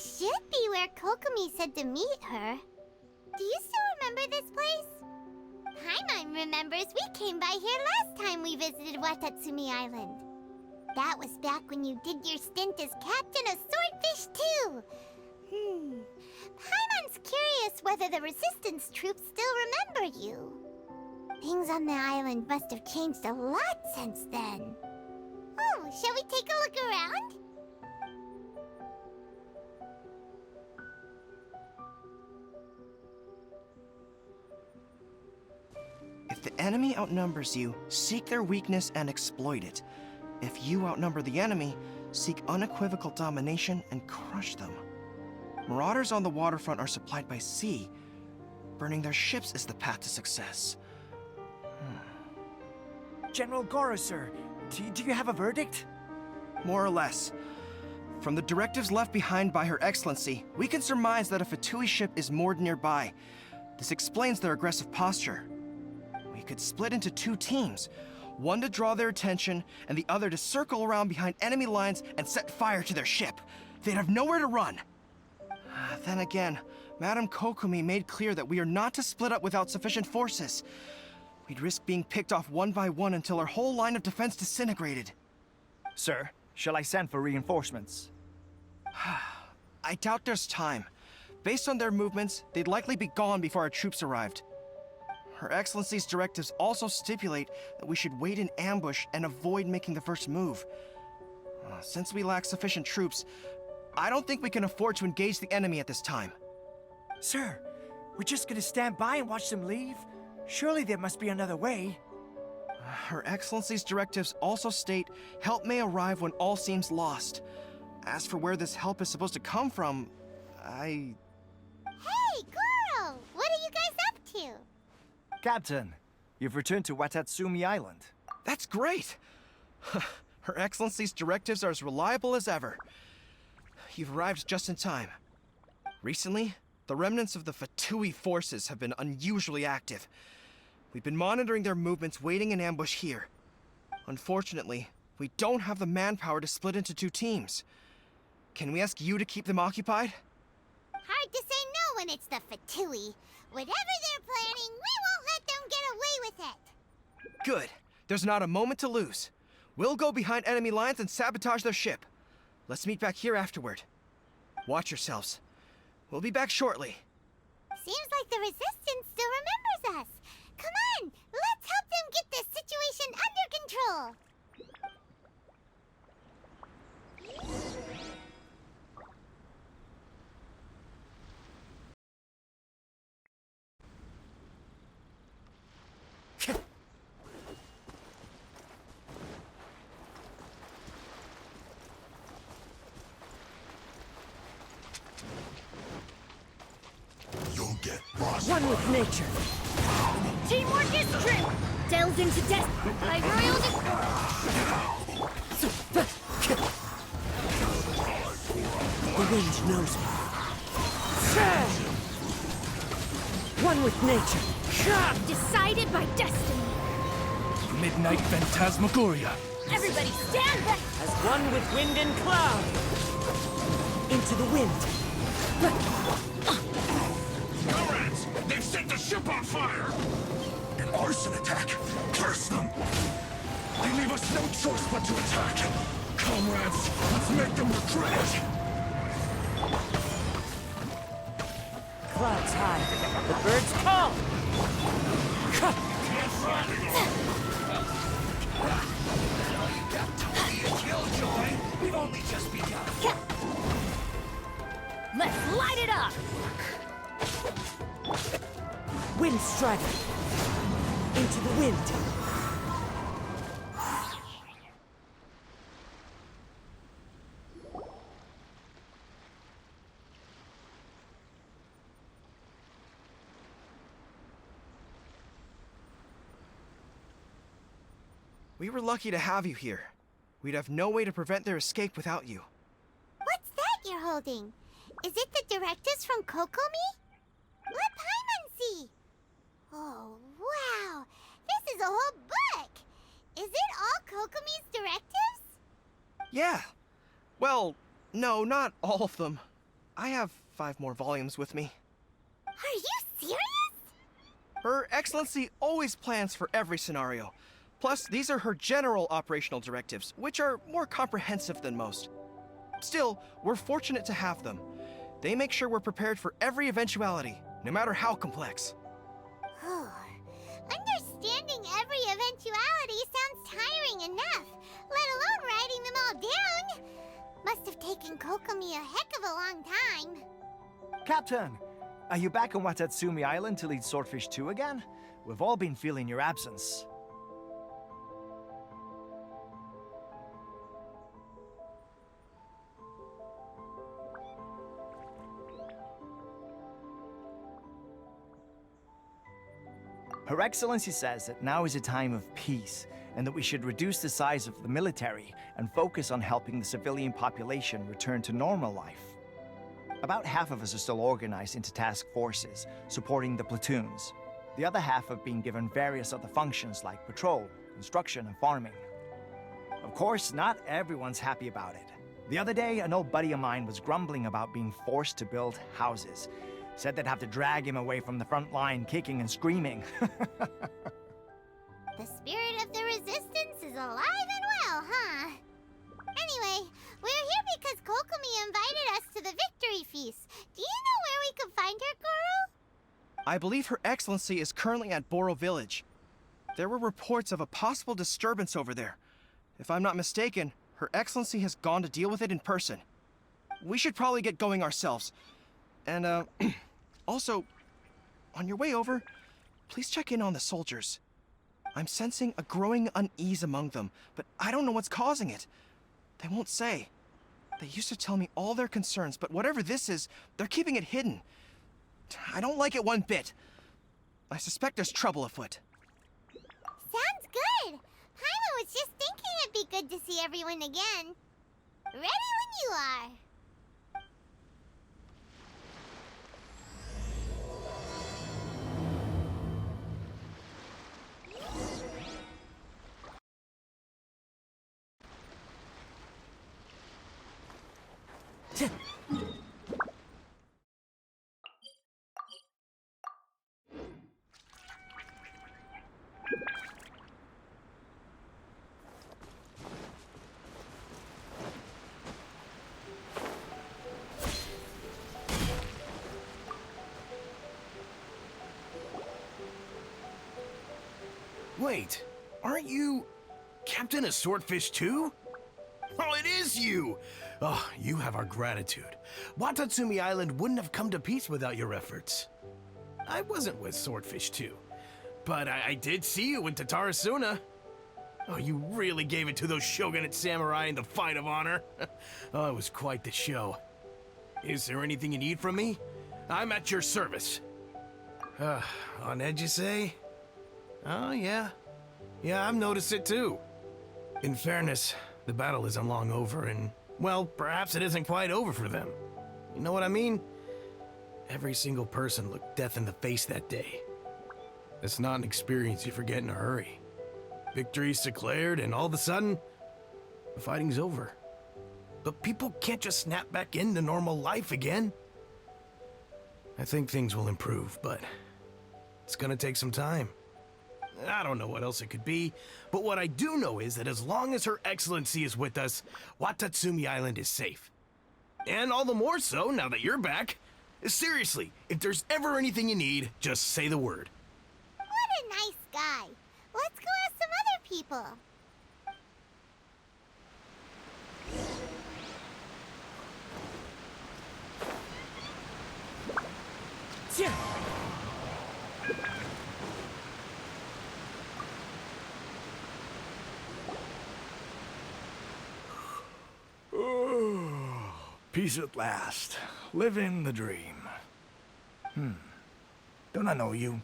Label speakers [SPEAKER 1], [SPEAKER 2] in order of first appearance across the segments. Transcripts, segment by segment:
[SPEAKER 1] This should be where Kokomi said to meet her. Do you still remember this place? Paimon remembers we came by here last time we visited Watatsumi Island. That was back when you did your stint as captain of Swordfish too. Paimon's curious whether the resistance troops still remember you. Things on the island must have changed a lot since then. Oh, shall we take a look around?
[SPEAKER 2] If the enemy outnumbers you, seek their weakness and exploit it. If you outnumber the enemy, seek unequivocal domination and crush them. Marauders on the waterfront are supplied by sea. Burning their ships is the path to success.
[SPEAKER 3] General Goro, sir, do you have a verdict?
[SPEAKER 2] More or less. From the directives left behind by Her Excellency, we can surmise that a Fatui ship is moored nearby. This explains their aggressive posture. We could split into two teams, one to draw their attention, and the other to circle around behind enemy lines and set fire to their ship. They'd have nowhere to run. Then again, Madame Kokomi made clear that we are not to split up without sufficient forces. We'd risk being picked off one by one until our whole line of defense disintegrated.
[SPEAKER 3] Sir, shall I send for reinforcements?
[SPEAKER 2] I doubt there's time. Based on their movements, they'd likely be gone before our troops arrived. Her Excellency's directives also stipulate that we should wait in ambush and avoid making the first move. Since we lack sufficient troops, I don't think we can afford to engage the enemy at this time.
[SPEAKER 3] Sir, we're just gonna stand by and watch them leave? Surely there must be another way.
[SPEAKER 2] Her Excellency's directives also state help may arrive when all seems lost. As for where this help is supposed to come from,
[SPEAKER 1] Hey, Goro! What are you guys up to?
[SPEAKER 3] Captain, you've returned to Watatsumi Island.
[SPEAKER 2] That's great! Her Excellency's directives are as reliable as ever. You've arrived just in time. Recently, the remnants of the Fatui forces have been unusually active. We've been monitoring their movements, waiting in ambush here. Unfortunately, we don't have the manpower to split into two teams. Can we ask you to keep them occupied?
[SPEAKER 1] Hard to say no when it's the Fatui. Whatever they're planning, we won't let them get away with it.
[SPEAKER 2] Good. There's not a moment to lose. We'll go behind enemy lines and sabotage their ship. Let's meet back here afterward. Watch yourselves. We'll be back shortly.
[SPEAKER 1] Seems like the Resistance still remembers us. Come on, let's help them get this situation under control.
[SPEAKER 4] You'll get lost.
[SPEAKER 5] One with nature. Teamwork is true. Delves into death by royal The wind knows me. One with nature. Decided by destiny.
[SPEAKER 6] Midnight Phantasmagoria.
[SPEAKER 5] Everybody stand back. As one with wind and cloud. Into the wind.
[SPEAKER 4] Comrades, they've set the ship on fire! An arson attack! Curse them! They leave us no choice but to attack! Comrades, let's make them regret it!
[SPEAKER 5] Clouds high. The birds call.
[SPEAKER 4] We've only just begun!
[SPEAKER 5] Let's light it up. Wind strike. Into the wind.
[SPEAKER 2] We were lucky to have you here. We'd have no way to prevent their escape without you.
[SPEAKER 1] What's that you're holding? Is it the directives from Kokomi? Let Paimon see. Oh, wow. This is a whole book. Is it all Kokomi's directives?
[SPEAKER 2] Yeah. Well, no, not all of them. I have 5 more volumes with me.
[SPEAKER 1] Are you serious?
[SPEAKER 2] Her Excellency always plans for every scenario. Plus, these are her general operational directives, which are more comprehensive than most. Still, we're fortunate to have them. They make sure we're prepared for every eventuality, no matter how complex.
[SPEAKER 1] Understanding every eventuality sounds tiring enough, let alone writing them all down. Must have taken Kokomi a heck of a long time.
[SPEAKER 3] Captain, are you back on Watatsumi Island to lead Swordfish 2 again? We've all been feeling your absence. Her Excellency says that now is a time of peace, and that we should reduce the size of the military and focus on helping the civilian population return to normal life. About half of us are still organized into task forces, supporting the platoons. The other half have been given various other functions like patrol, construction, and farming. Of course, not everyone's happy about it. The other day, an old buddy of mine was grumbling about being forced to build houses. Said they'd have to drag him away from the front line, kicking and screaming.
[SPEAKER 1] The spirit of the resistance is alive and well, huh? Anyway, we're here because Kokomi invited us to the victory feast. Do you know where we could find her, Goro?
[SPEAKER 2] I believe Her Excellency is currently at Boro Village. There were reports of a possible disturbance over there. If I'm not mistaken, Her Excellency has gone to deal with it in person. We should probably get going ourselves. And, also, on your way over, please check in on the soldiers. I'm sensing a growing unease among them, but I don't know what's causing it. They won't say. They used to tell me all their concerns, but whatever this is, they're keeping it hidden. I don't like it one bit. I suspect there's trouble afoot.
[SPEAKER 1] Sounds good. Paimon was just thinking it'd be good to see everyone again. Ready when you are.
[SPEAKER 4] Wait, aren't you Captain of Swordfish too? Oh, it is you! Oh, you have our gratitude. Watatsumi Island wouldn't have come to peace without your efforts. I wasn't with Swordfish 2, but I did see you in Tatarasuna. Oh, you really gave it to those shogunate samurai in the fight of honor. Oh, it was quite the show. Is there anything you need from me? I'm at your service. On edge, you say? Oh, yeah. Yeah, I've noticed it too. In fairness, the battle isn't long over, and, well, perhaps it isn't quite over for them. You know what I mean? Every single person looked death in the face that day. It's not an experience you forget in a hurry. Victory's declared, and all of a sudden, the fighting's over. But people can't just snap back into normal life again. I think things will improve, but it's gonna take some time. I don't know what else it could be, but what I do know is that as long as Her Excellency is with us, Watatsumi Island is safe. And all the more so now that you're back. Seriously, if there's ever anything you need, just say the word.
[SPEAKER 1] What a nice guy. Let's go ask some other people.
[SPEAKER 3] Peace at last. Living the dream. Don't I know you?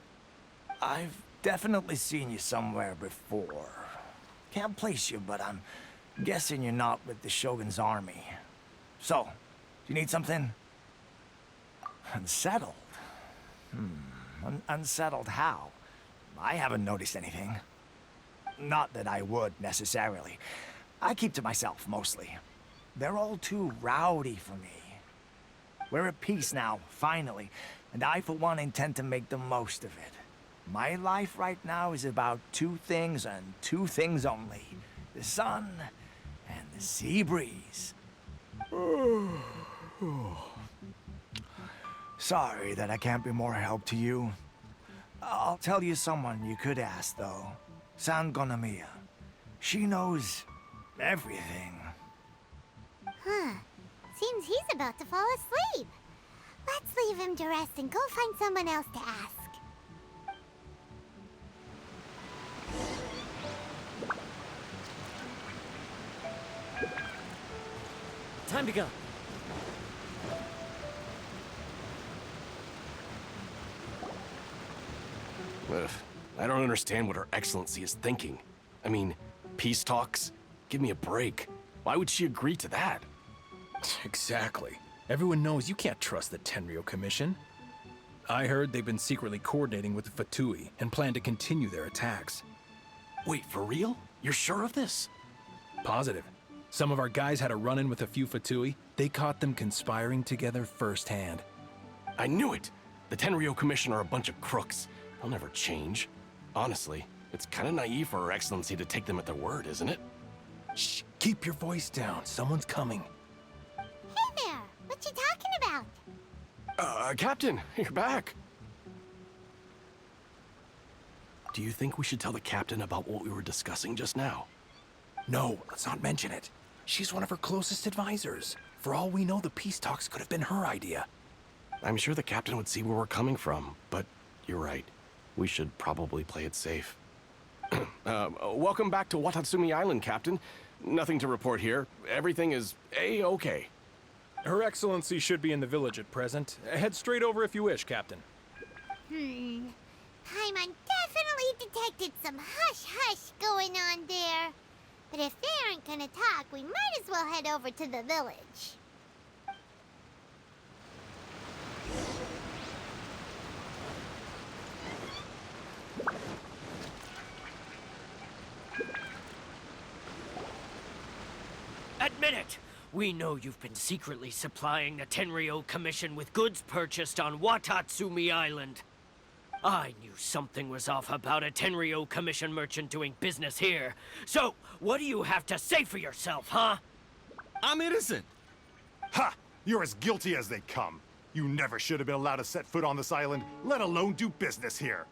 [SPEAKER 3] I've definitely seen you somewhere before. Can't place you, but I'm guessing you're not with the Shogun's army. So, do you need something? Unsettled? Unsettled how? I haven't noticed anything. Not that I would, necessarily. I keep to myself, mostly. They're all too rowdy for me. We're at peace now, finally, and I, for one, intend to make the most of it. My life right now is about two things and two things only. The sun and the sea breeze. Sorry that I can't be more help to you. I'll tell you someone you could ask, though. San Gonomiya. She knows everything.
[SPEAKER 1] Huh. Seems he's about to fall asleep. Let's leave him to rest and go find someone else to ask.
[SPEAKER 5] Time to go.
[SPEAKER 7] Ugh, I don't understand what Her Excellency is thinking. I mean, peace talks? Give me a break. Why would she agree to that?
[SPEAKER 6] Exactly. Everyone knows you can't trust the Tenryo Commission. I heard they've been secretly coordinating with the Fatui and plan to continue their attacks.
[SPEAKER 7] Wait, for real? You're sure of this?
[SPEAKER 6] Positive. Some of our guys had a run-in with a few Fatui. They caught them conspiring together firsthand.
[SPEAKER 7] I knew it! The Tenryo Commission are a bunch of crooks. They'll never change. Honestly, it's kind of naive for Her Excellency to take them at their word, isn't it?
[SPEAKER 6] Shh, keep your voice down. Someone's coming.
[SPEAKER 1] Hey there! What you talking about?
[SPEAKER 7] Captain, you're back. Do you think we should tell the captain about what we were discussing just now?
[SPEAKER 6] No, let's not mention it. She's one of her closest advisors. For all we know, the peace talks could have been her idea.
[SPEAKER 7] I'm sure the captain would see where we're coming from, but you're right. We should probably play it safe. Welcome back to Watatsumi Island, Captain. Nothing to report here. Everything is A-okay.
[SPEAKER 6] Her Excellency should be in the village at present. Head straight over if you wish, Captain.
[SPEAKER 1] Paimon definitely detected some hush-hush going on there. But if they aren't gonna talk, we might as well head over to the village.
[SPEAKER 5] Admit it! We know you've been secretly supplying the Tenryo Commission with goods purchased on Watatsumi Island. I knew something was off about a Tenryo Commission merchant doing business here. So, what do you have to say for yourself, huh?
[SPEAKER 8] I'm innocent!
[SPEAKER 9] Ha! You're as guilty as they come. You never should have been allowed to set foot on this island, let alone do business here.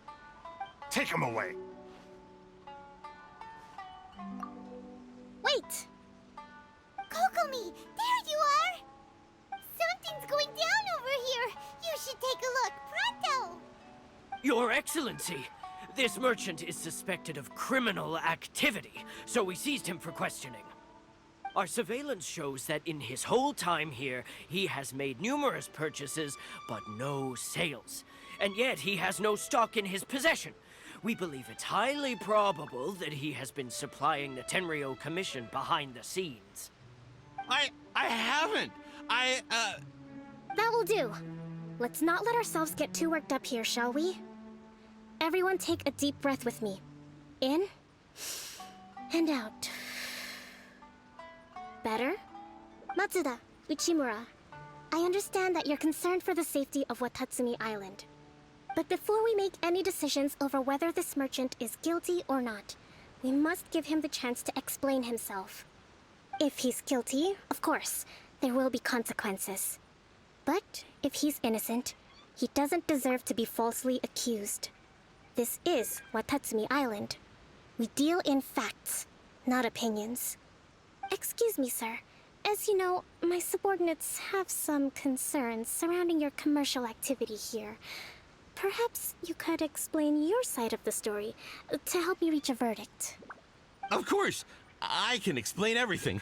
[SPEAKER 9] Take him away.
[SPEAKER 1] Wait! Kokomi, there you are! Something's going down over here. You should take a look, pronto!
[SPEAKER 5] Your Excellency, this merchant is suspected of criminal activity, so we seized him for questioning. Our surveillance shows that in his whole time here, he has made numerous purchases, but no sales. And yet he has no stock in his possession. We believe it's highly probable that he has been supplying the Tenryo Commission behind the scenes.
[SPEAKER 8] I haven't!
[SPEAKER 10] That will do. Let's not let ourselves get too worked up here, shall we? Everyone take a deep breath with me. In and out. Better? Matsuda, Uchimura, I understand that you're concerned for the safety of Watatsumi Island. But before we make any decisions over whether this merchant is guilty or not, we must give him the chance to explain himself. If he's guilty, of course, there will be consequences. But if he's innocent, he doesn't deserve to be falsely accused. This is Watatsumi Island. We deal in facts, not opinions. Excuse me, sir. As you know, my subordinates have some concerns surrounding your commercial activity here. Perhaps you could explain your side of the story to help me reach a verdict.
[SPEAKER 8] Of course! I can explain everything.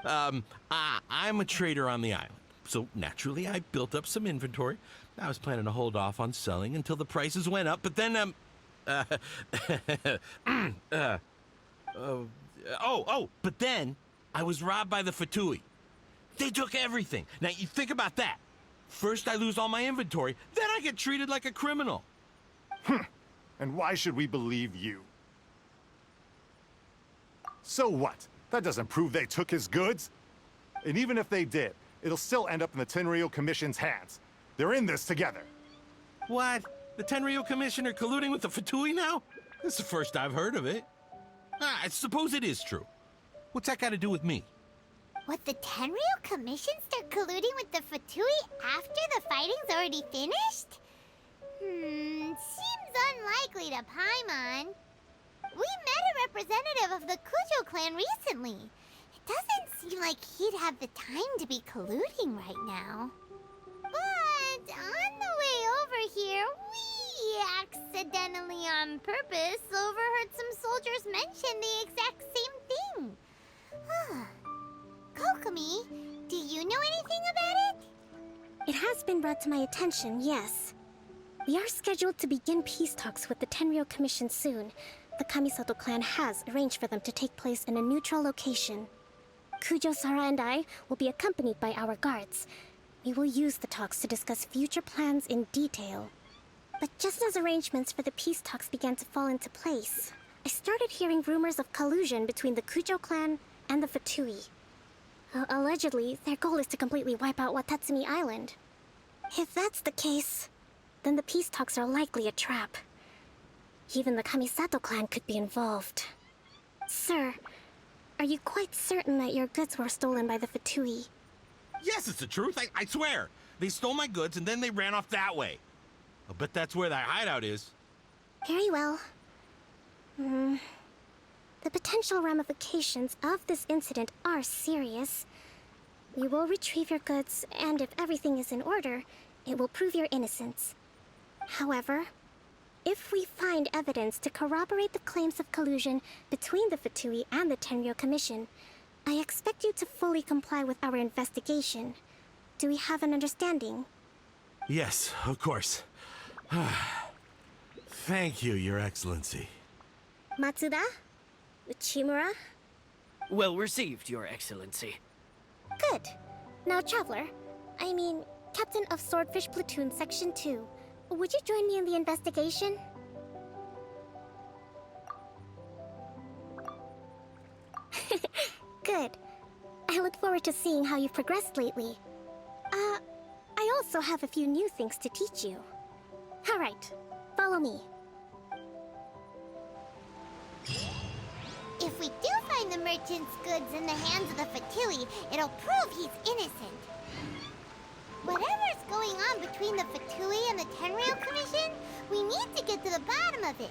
[SPEAKER 8] I'm a trader on the island, so naturally I built up some inventory. I was planning to hold off on selling until the prices went up, but then, but then I was robbed by the Fatui. They took everything. Now, you think about that. First I lose all my inventory, then I get treated like a criminal.
[SPEAKER 9] And why should we believe you? So what? That doesn't prove they took his goods. And even if they did, it'll still end up in the Tenryo Commission's hands. They're in this together.
[SPEAKER 8] What? The Tenryo Commissioner colluding with the Fatui now? This is the first I've heard of it. I suppose it is true. What's that got to do with me?
[SPEAKER 1] Would the Tenryo Commission start colluding with the Fatui after the fighting's already finished? Seems unlikely to Paimon. We met a representative of the Kujo clan recently. It doesn't seem like he'd have the time to be colluding right now. But on the way over here, we accidentally on purpose overheard some soldiers mention the exact same thing. Kokomi, do you know anything about it?
[SPEAKER 10] It has been brought to my attention, yes. We are scheduled to begin peace talks with the Tenryo Commission soon. The Kamisato clan has arranged for them to take place in a neutral location. Kujo, Sara, and I will be accompanied by our guards. We will use the talks to discuss future plans in detail. But just as arrangements for the peace talks began to fall into place, I started hearing rumors of collusion between the Kujo clan and the Fatui. Allegedly, their goal is to completely wipe out Watatsumi Island. If that's the case, then the peace talks are likely a trap. Even the Kamisato clan could be involved. Sir, are you quite certain that your goods were stolen by the Fatui?
[SPEAKER 8] Yes, it's the truth. I swear. They stole my goods and then they ran off that way. I'll bet that's where that hideout is.
[SPEAKER 10] Very well. The potential ramifications of this incident are serious. We will retrieve your goods, and if everything is in order, it will prove your innocence. However, if we find evidence to corroborate the claims of collusion between the Fatui and the Tenryo Commission, I expect you to fully comply with our investigation. Do we have an understanding?
[SPEAKER 8] Yes, of course. Thank you, Your Excellency.
[SPEAKER 10] Matsuda? Uchimura?
[SPEAKER 5] Well received, Your Excellency.
[SPEAKER 10] Good. Now, Traveler, Captain of Swordfish Platoon Section 2, would you join me in the investigation? Good. I look forward to seeing how you've progressed lately. I also have a few new things to teach you. Alright, follow me.
[SPEAKER 1] If we do find the merchant's goods in the hands of the Fatui, it'll prove he's innocent. Whatever's going on between the Fatui and the Tenryo Commission, we need to get to the bottom of it.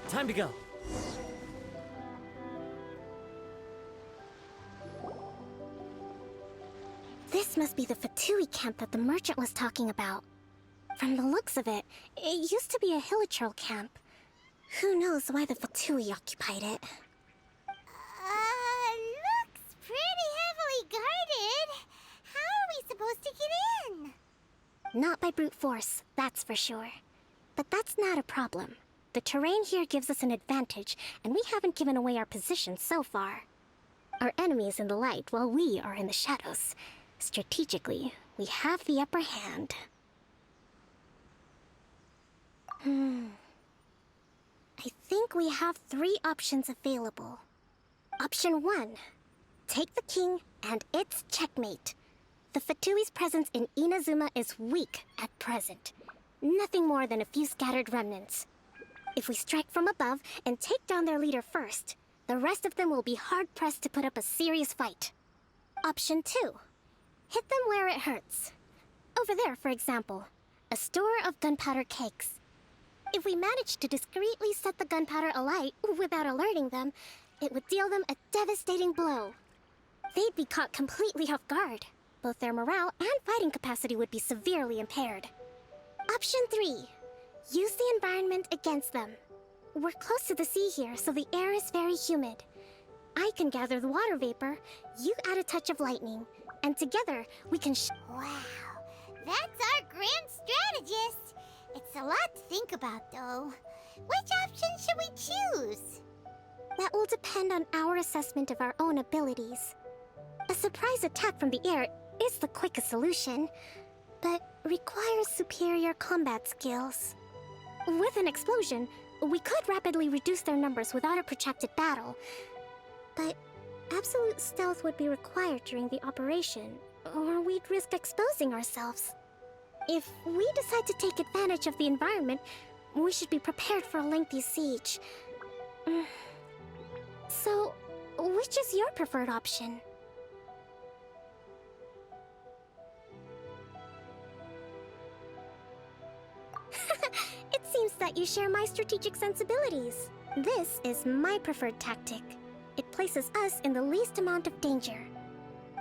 [SPEAKER 5] Time to go.
[SPEAKER 10] This must be the Fatui camp that the merchant was talking about. From the looks of it, it used to be a Hilichurl camp. Who knows why the Fatui occupied it?
[SPEAKER 1] Looks pretty heavily guarded. How are we supposed to get in?
[SPEAKER 10] Not by brute force, that's for sure. But that's not a problem. The terrain here gives us an advantage, and we haven't given away our position so far. Our enemy is in the light, while we are in the shadows. Strategically, we have the upper hand. I think we have 3 options available. Option 1. Take the king, and it's checkmate. The Fatui's presence in Inazuma is weak at present. Nothing more than a few scattered remnants. If we strike from above and take down their leader first, the rest of them will be hard-pressed to put up a serious fight. Option 2. Hit them where it hurts. Over there, for example, a store of gunpowder cakes. If we manage to discreetly set the gunpowder alight without alerting them, it would deal them a devastating blow. They'd be caught completely off guard. Both their morale and fighting capacity would be severely impaired. Option 3. Use the environment against them. We're close to the sea here, so the air is very humid. I can gather the water vapor, you add a touch of lightning, and together we can
[SPEAKER 1] Wow, That's our grand strategist. It's a lot to think about, though. Which option should we choose?
[SPEAKER 10] That will depend on our assessment of our own abilities. A surprise attack from the air is the quickest solution, but requires superior combat skills. With an explosion, we could rapidly reduce their numbers without a protracted battle, but absolute stealth would be required during the operation, or we'd risk exposing ourselves. If we decide to take advantage of the environment, we should be prepared for a lengthy siege. So, which is your preferred option? It seems that you share my strategic sensibilities. This is my preferred tactic. It places us in the least amount of danger.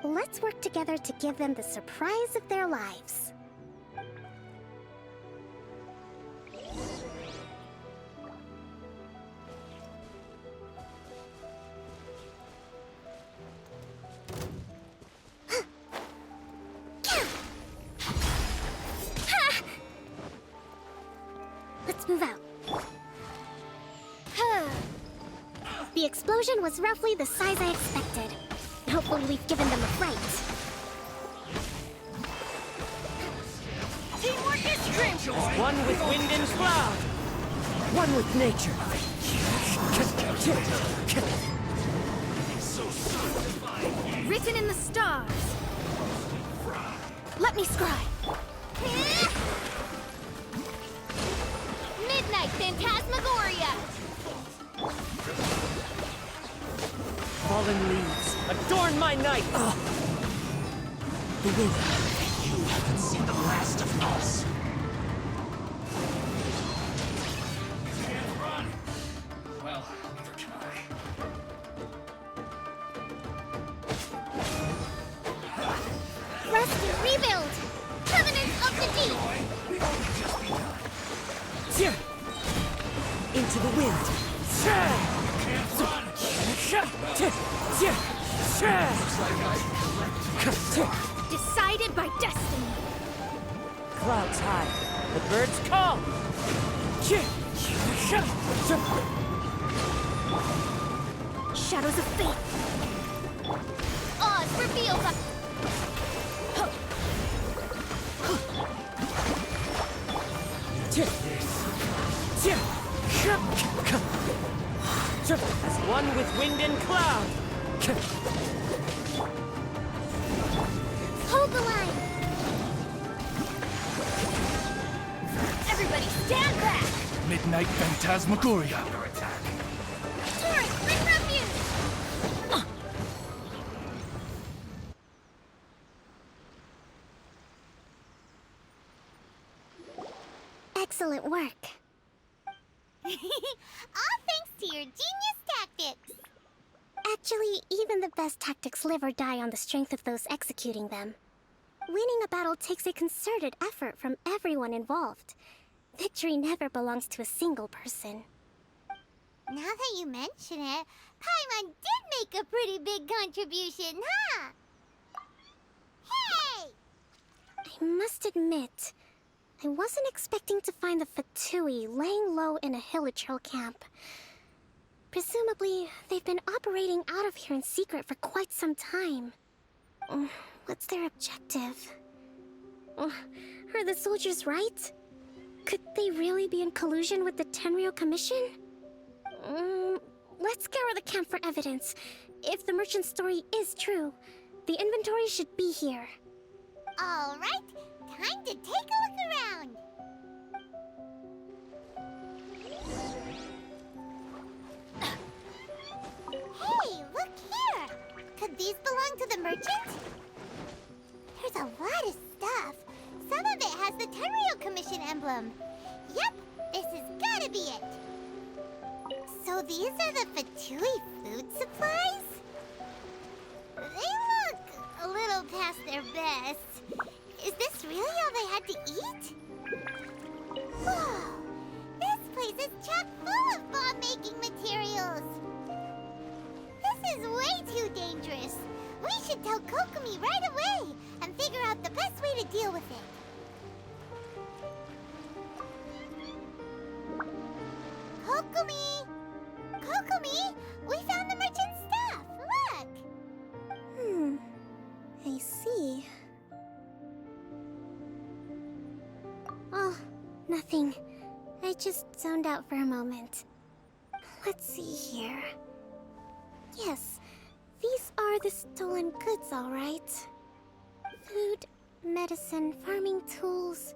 [SPEAKER 10] Let's work together to give them the surprise of their lives. Let's move out. The explosion was roughly the size I expected. Hopefully we've given them a fright.
[SPEAKER 5] Teamwork is strength! One with wind and cloud. One with nature. Written in the stars.
[SPEAKER 10] Let me scribe.
[SPEAKER 1] Midnight Phantasmagoria!
[SPEAKER 5] Fallen leaves, adorn my night! The wind.
[SPEAKER 4] You haven't seen the last of us. Can't run. Well, neither can I.
[SPEAKER 1] Rest and rebuild! Covenant of the Deep!
[SPEAKER 4] We've only just begun.
[SPEAKER 5] Into the wind.
[SPEAKER 4] Can't run.
[SPEAKER 10] Decided by destiny.
[SPEAKER 5] Clouds high, the birds call.
[SPEAKER 10] Shadows of fate.
[SPEAKER 1] Oz revealed by...
[SPEAKER 5] As one with wind and cloud.
[SPEAKER 1] Hold the line! Everybody stand back!
[SPEAKER 6] Midnight Phantasmagoria.
[SPEAKER 1] Torrent, bring refuge!
[SPEAKER 10] Excellent work.
[SPEAKER 1] All thanks to your genius tactics!
[SPEAKER 10] Actually, even the best tactics live or die on the strength of those executing them. Winning a battle takes a concerted effort from everyone involved. Victory never belongs to a single person.
[SPEAKER 1] Now that you mention it, Paimon did make a pretty big contribution, huh? Hey!
[SPEAKER 10] I must admit, I wasn't expecting to find the Fatui laying low in a Hilichurl camp. Presumably, they've been operating out of here in secret for quite some time. What's their objective? Are the soldiers right? Could they really be in collusion with the Tenryou Commission? Let's scour the camp for evidence. If the merchant story is true, the inventory should be here.
[SPEAKER 1] All right, time to take a look around. Hey, look here! Could these belong to the merchant? There's a lot of stuff. Some of it has the Tenryou Commission emblem. Yep, this has gotta be it. So these are the Fatui food supplies? They look a little past their best. Is this really all they had to eat? Whoa! This place is chock full of bomb-making materials. This is way too dangerous. We should tell Kokomi right away and figure out the best way to deal with it. Kokomi! Kokomi! We found the merchant's stuff! Look!
[SPEAKER 10] I see. Oh, nothing. I just zoned out for a moment. Let's see here. Yes, these are the stolen goods, all right. Food, medicine, farming tools.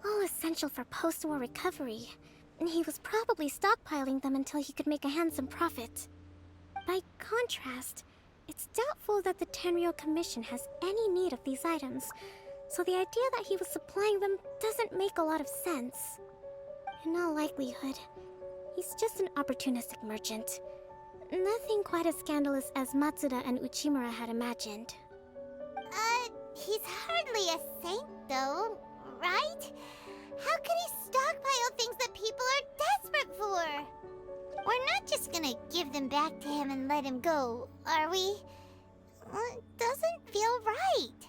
[SPEAKER 10] All essential for post-war recovery. And he was probably stockpiling them until he could make a handsome profit. By contrast, it's doubtful that the Tenryo Commission has any need of these items, so the idea that he was supplying them doesn't make a lot of sense. In all likelihood, he's just an opportunistic merchant. Nothing quite as scandalous as Matsuda and Uchimura had imagined.
[SPEAKER 1] He's hardly a saint, though, right? How could he stockpile things that people are desperate for? We're not just gonna give them back to him and let him go, are we? It doesn't feel right.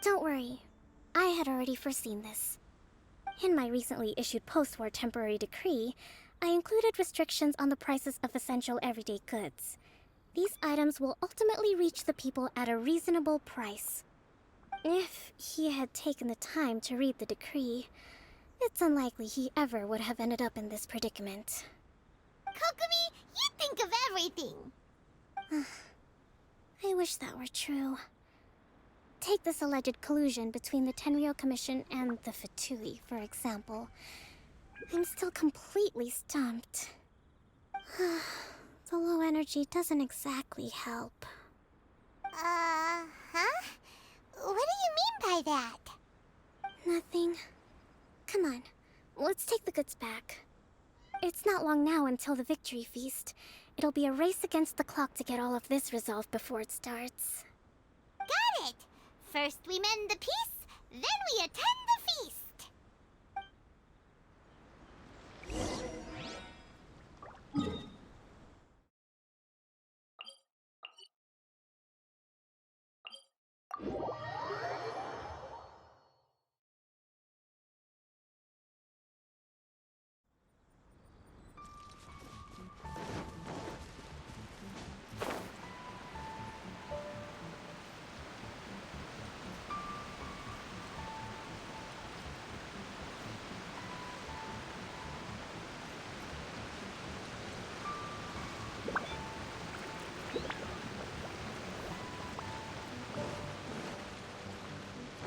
[SPEAKER 10] Don't worry, I had already foreseen this. In my recently issued post-war temporary decree, I included restrictions on the prices of essential everyday goods. These items will ultimately reach the people at a reasonable price. If he had taken the time to read the decree, it's unlikely he ever would have ended up in this predicament.
[SPEAKER 1] Kokomi, you think of everything!
[SPEAKER 10] I wish that were true. Take this alleged collusion between the Tenryo Commission and the Fatui, for example. I'm still completely stumped. The low energy doesn't exactly help.
[SPEAKER 1] Huh? What do you mean by that?
[SPEAKER 10] Nothing. Come on, let's take the goods back. It's not long now until the victory feast. It'll be a race against the clock to get all of this resolved before it starts.
[SPEAKER 1] Got it! First we mend the peace, then we attend the feast!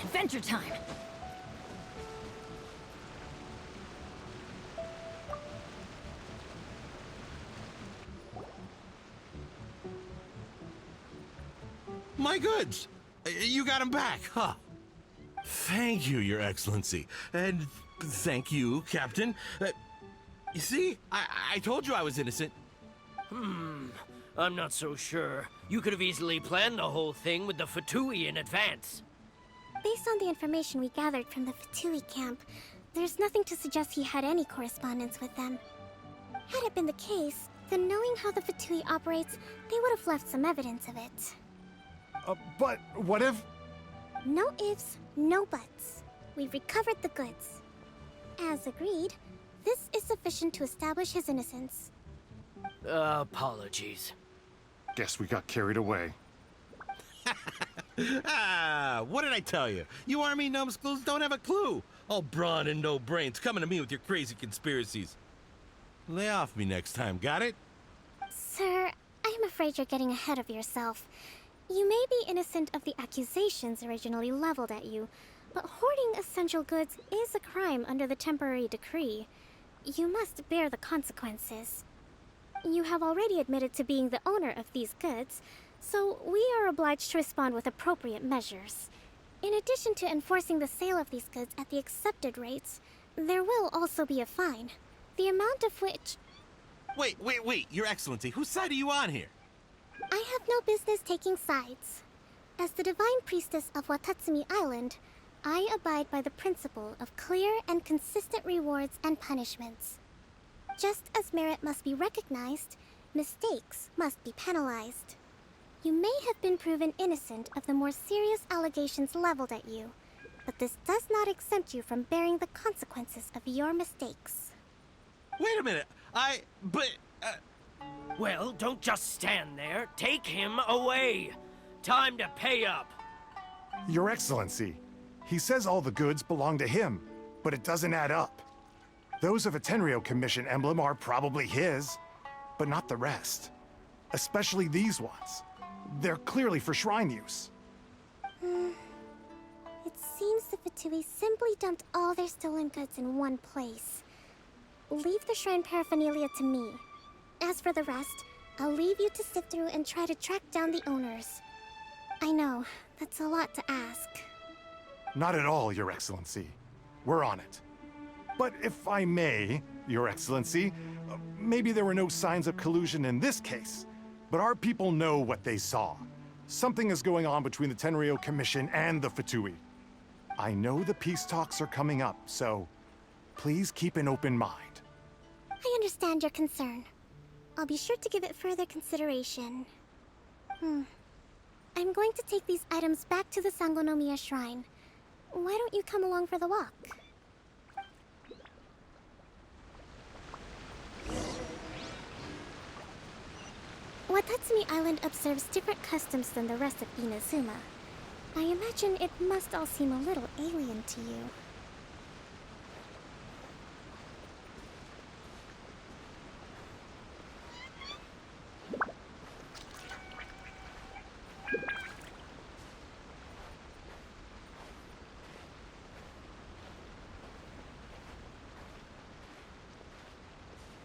[SPEAKER 11] Adventure time!
[SPEAKER 8] My goods! You got them back, huh? Thank you, Your Excellency. And thank you, Captain. You see? I told you I was innocent.
[SPEAKER 5] I'm not so sure. You could have easily planned the whole thing with the Fatui in advance.
[SPEAKER 10] Based on the information we gathered from the Fatui camp, there's nothing to suggest he had any correspondence with them. Had it been the case, then knowing how the Fatui operates, they would have left some evidence of it.
[SPEAKER 9] But what if...
[SPEAKER 10] No ifs, no buts. We've recovered the goods. As agreed, this is sufficient to establish his innocence.
[SPEAKER 5] Apologies.
[SPEAKER 9] Guess we got carried away.
[SPEAKER 8] What did I tell you? You army numbskulls don't have a clue. All brawn and no brains coming to me with your crazy conspiracies. Lay off me next time, got it?
[SPEAKER 10] Sir, I'm afraid you're getting ahead of yourself. You may be innocent of the accusations originally leveled at you, but hoarding essential goods is a crime under the temporary decree. You must bear the consequences. You have already admitted to being the owner of these goods, so we are obliged to respond with appropriate measures. In addition to enforcing the sale of these goods at the accepted rates, there will also be a fine, the amount of which...
[SPEAKER 8] Wait, Your Excellency, whose side are you on here?
[SPEAKER 10] I have no business taking sides. As the Divine Priestess of Watatsumi Island, I abide by the principle of clear and consistent rewards and punishments. Just as merit must be recognized, mistakes must be penalized. You may have been proven innocent of the more serious allegations leveled at you, but this does not exempt you from bearing the consequences of your mistakes.
[SPEAKER 8] Wait a minute.
[SPEAKER 5] Well, don't just stand there. Take him away. Time to pay up.
[SPEAKER 9] Your Excellency, he says all the goods belong to him, but it doesn't add up. Those of a Tenryo Commission emblem are probably his, but not the rest. Especially these ones. They're clearly for shrine use.
[SPEAKER 10] It seems the Fatui simply dumped all their stolen goods in one place. Leave the shrine paraphernalia to me. As for the rest, I'll leave you to sift through and try to track down the owners. I know, that's a lot to ask.
[SPEAKER 9] Not at all, Your Excellency. We're on it. But if I may, Your Excellency, maybe there were no signs of collusion in this case, but our people know what they saw. Something is going on between the Tenryo Commission and the Fatui. I know the peace talks are coming up, so please keep an open mind.
[SPEAKER 10] I understand your concern. I'll be sure to give it further consideration. I'm going to take these items back to the Sangonomiya Shrine. Why don't you come along for the walk? Watatsumi Island observes different customs than the rest of Inazuma. I imagine it must all seem a little alien to you.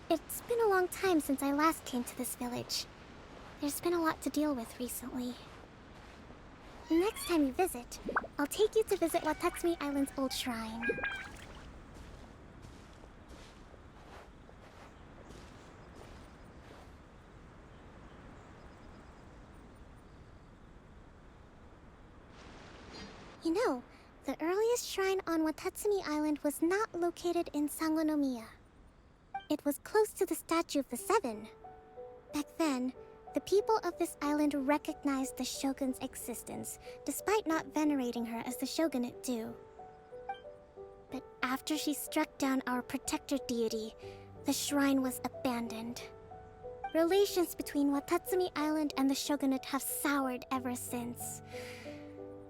[SPEAKER 10] It's been a long time since I last came to this village. There's been a lot to deal with recently. Next time you visit, I'll take you to visit Watatsumi Island's old shrine. You know, the earliest shrine on Watatsumi Island was not located in Sangonomiya. It was close to the Statue of the Seven. Back then, the people of this island recognized the Shogun's existence, despite not venerating her as the Shogunate do. But after she struck down our protector deity, the shrine was abandoned. Relations between Watatsumi Island and the Shogunate have soured ever since.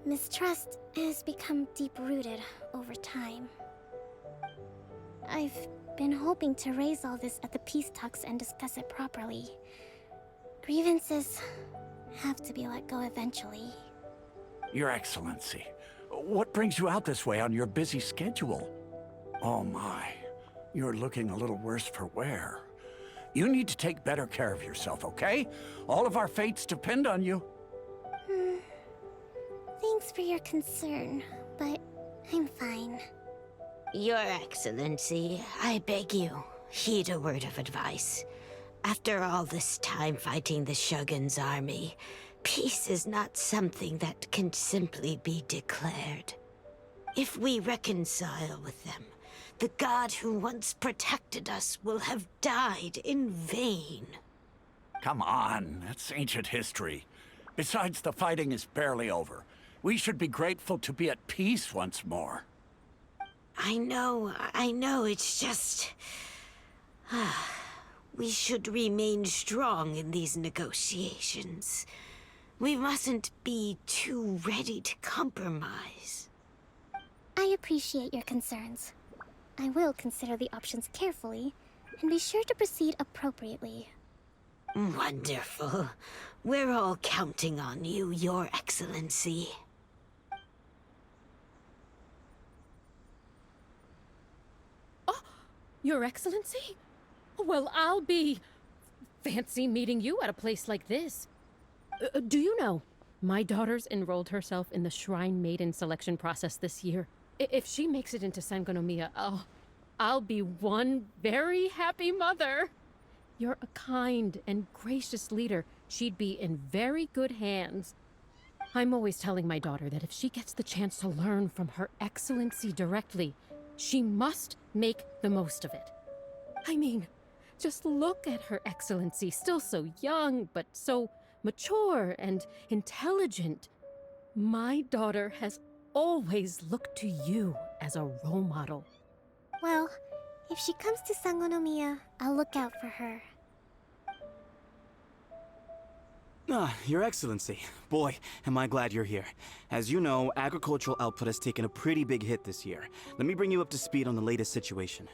[SPEAKER 10] Mistrust has become deep-rooted over time. I've been hoping to raise all this at the peace talks and discuss it properly. Grievances have to be let go eventually.
[SPEAKER 12] Your Excellency, what brings you out this way on your busy schedule? Oh my, you're looking a little worse for wear. You need to take better care of yourself, okay? All of our fates depend on you.
[SPEAKER 10] Thanks for your concern, but I'm fine.
[SPEAKER 13] Your Excellency, I beg you, heed a word of advice. After all this time fighting the Shogun's army, peace is not something that can simply be declared. If we reconcile with them, the god who once protected us will have died in vain.
[SPEAKER 12] Come on, that's ancient history. Besides, the fighting is barely over. We should be grateful to be at peace once more.
[SPEAKER 13] I know, it's just... we should remain strong in these negotiations. We mustn't be too ready to compromise.
[SPEAKER 10] I appreciate your concerns. I will consider the options carefully, and be sure to proceed appropriately.
[SPEAKER 13] Wonderful. We're all counting on you, Your Excellency.
[SPEAKER 14] Your Excellency? Well, I'll be... fancy meeting you at a place like this. Do you know, my daughter's enrolled herself in the Shrine Maiden selection process this year. If she makes it into Sangonomiya, I'll be one very happy mother. You're a kind and gracious leader. She'd be in very good hands. I'm always telling my daughter that if she gets the chance to learn from Her Excellency directly, she must make the most of it. I mean, just look at Her Excellency, still so young, but so mature and intelligent. My daughter has always looked to you as a role model.
[SPEAKER 10] Well, If she comes to Sangonomiya, I'll look out for her.
[SPEAKER 15] Ah, Your Excellency. Boy, am I glad you're here. As you know, agricultural output has taken a pretty big hit this year. Let me bring you up to speed on the latest situation.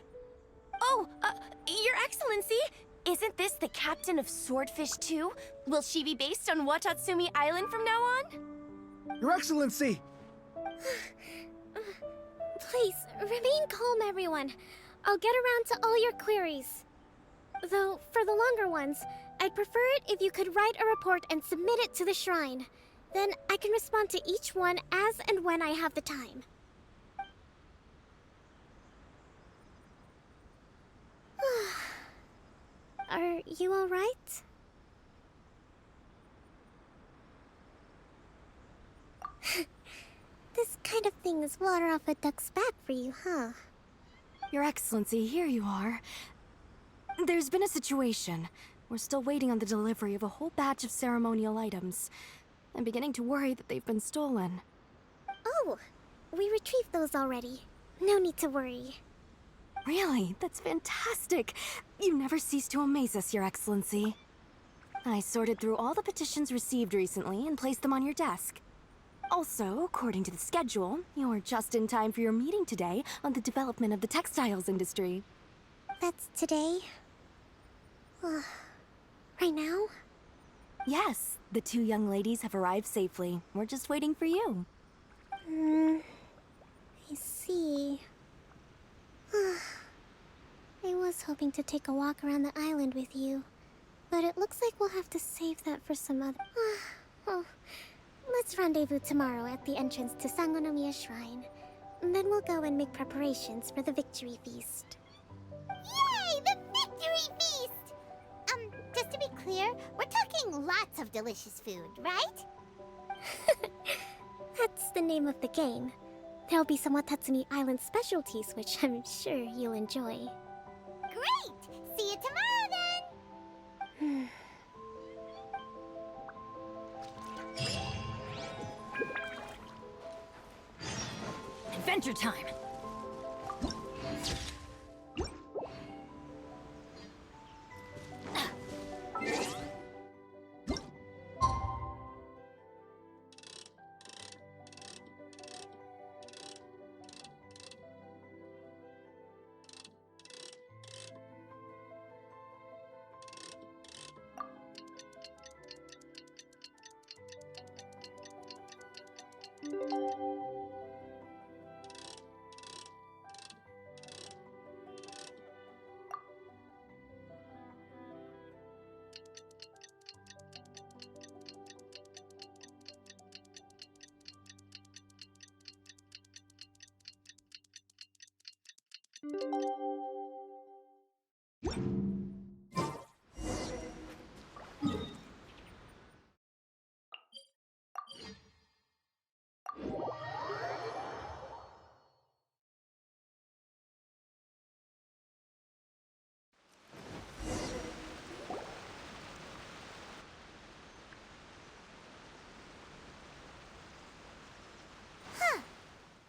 [SPEAKER 16] Oh, Your Excellency! Isn't this the captain of Swordfish too? Will she be based on Watatsumi Island from now on?
[SPEAKER 15] Your Excellency!
[SPEAKER 10] Please, remain calm, everyone. I'll get around to all your queries. Though, for the longer ones, I'd prefer it if you could write a report and submit it to the shrine. Then I can respond to each one as and when I have the time. Are you alright? This kind of thing is water off a duck's back for you, huh?
[SPEAKER 16] Your Excellency, here you are. There's been a situation. We're still waiting on the delivery of a whole batch of ceremonial items. I'm beginning to worry that they've been stolen.
[SPEAKER 10] Oh, we retrieved those already. No need to worry.
[SPEAKER 16] Really? That's fantastic. You never cease to amaze us, Your Excellency. I sorted through all the petitions received recently and placed them on your desk. Also, according to the schedule, you're just in time for your meeting today on the development of the textiles industry.
[SPEAKER 10] That's today? Right now?
[SPEAKER 16] Yes, the two young ladies have arrived safely. We're just waiting for you.
[SPEAKER 10] I see. I was hoping to take a walk around the island with you, but it looks like we'll have to save that for some other... Oh, let's rendezvous tomorrow at the entrance to Sangonomiya Shrine. And then we'll go and make preparations for the victory feast.
[SPEAKER 1] Yay! The victory feast! Just to be clear, we're talking lots of delicious food, right?
[SPEAKER 10] That's the name of the game. There'll be some Watatsumi Island specialties, which I'm sure you'll enjoy.
[SPEAKER 1] Great! See you tomorrow, then!
[SPEAKER 11] Adventure time!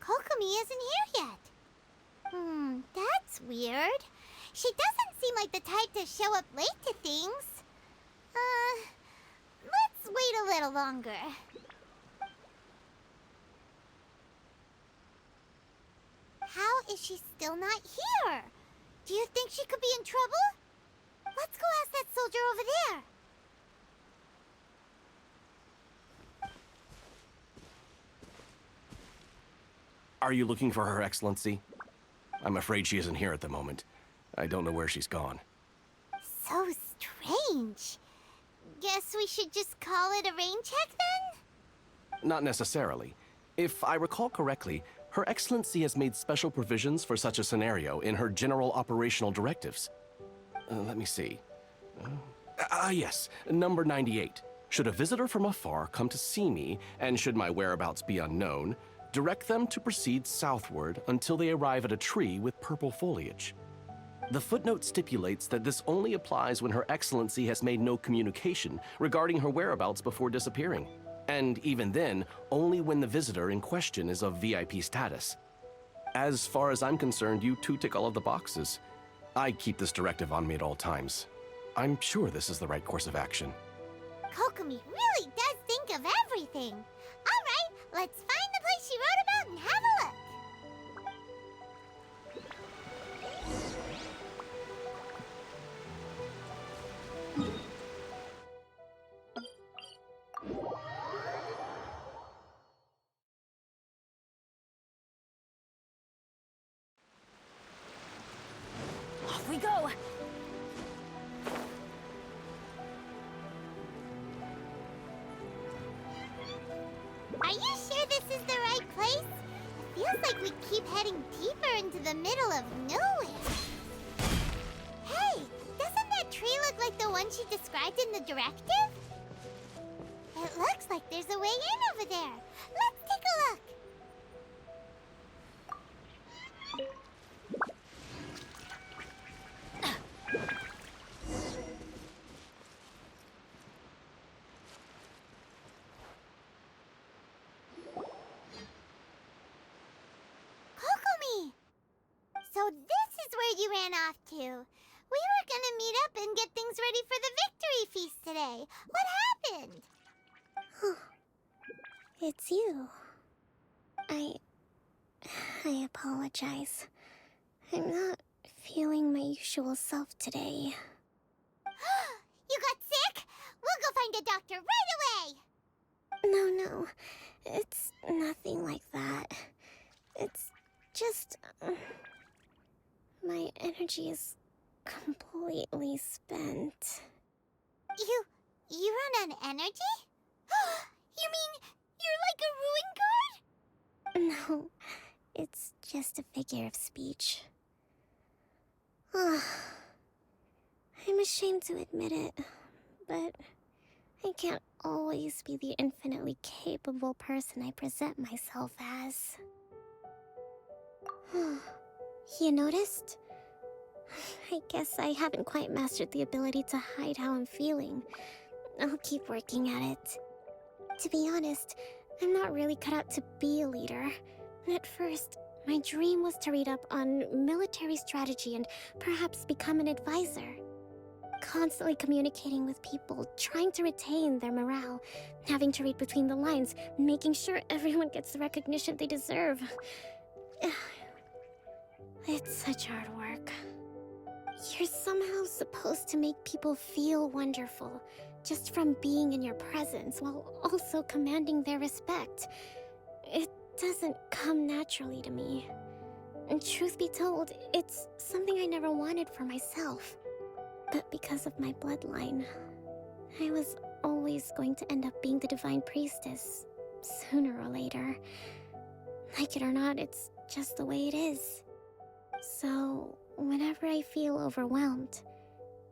[SPEAKER 1] Kokomi isn't here yet. That's weird. She doesn't seem like the type to show up late to things. Let's wait a little longer. How is she still not here? Do you think she could be in trouble? Let's go ask that soldier over there.
[SPEAKER 7] Are you looking for Her Excellency? I'm afraid she isn't here at the moment. I don't know where she's gone.
[SPEAKER 1] So strange. Guess we should just call it a rain check then?
[SPEAKER 7] Not necessarily. If I recall correctly, Her Excellency has made special provisions for such a scenario in her general operational directives. Let me see. Yes, number 98. Should a visitor from afar come to see me, and should my whereabouts be unknown, direct them to proceed southward until they arrive at a tree with purple foliage. The footnote stipulates that this only applies when Her Excellency has made no communication regarding her whereabouts before disappearing, and even then, only when the visitor in question is of VIP status. As far as I'm concerned, you two tick all of the boxes. I keep this directive on me at all times. I'm sure this is the right course of action.
[SPEAKER 1] Kokomi really does think of everything. All right, let's find the place she wrote about and have a look.
[SPEAKER 16] Off we go!
[SPEAKER 1] Are you sure this is the right place? It feels like we keep heading deeper into the middle of nowhere. Hey, doesn't that tree look like the one she described in the directive? It looks like there's a way in over there. Let's take a look. Kokomi! So this is where you ran off to. We were gonna meet up and get things ready for the victory feast today. What happened?
[SPEAKER 10] It's you. I apologize. I'm not feeling my usual self today.
[SPEAKER 1] You got sick? We'll go find a doctor right away!
[SPEAKER 10] No. It's nothing like that. It's just... my energy is completely spent.
[SPEAKER 1] You run on energy? You mean you're like a ruin guard?
[SPEAKER 10] No, it's just a figure of speech. I'm ashamed to admit it, but I can't always be the infinitely capable person I present myself as. You noticed? I guess I haven't quite mastered the ability to hide how I'm feeling. I'll keep working at it. To be honest, I'm not really cut out to be a leader. At first, my dream was to read up on military strategy and perhaps become an advisor. Constantly communicating with people, trying to retain their morale, having to read between the lines, making sure everyone gets the recognition they deserve. It's such hard work. You're somehow supposed to make people feel wonderful, just from being in your presence, while also commanding their respect. It doesn't come naturally to me. And truth be told, it's something I never wanted for myself. But because of my bloodline, I was always going to end up being the Divine Priestess, sooner or later. Like it or not, it's just the way it is. So, whenever I feel overwhelmed,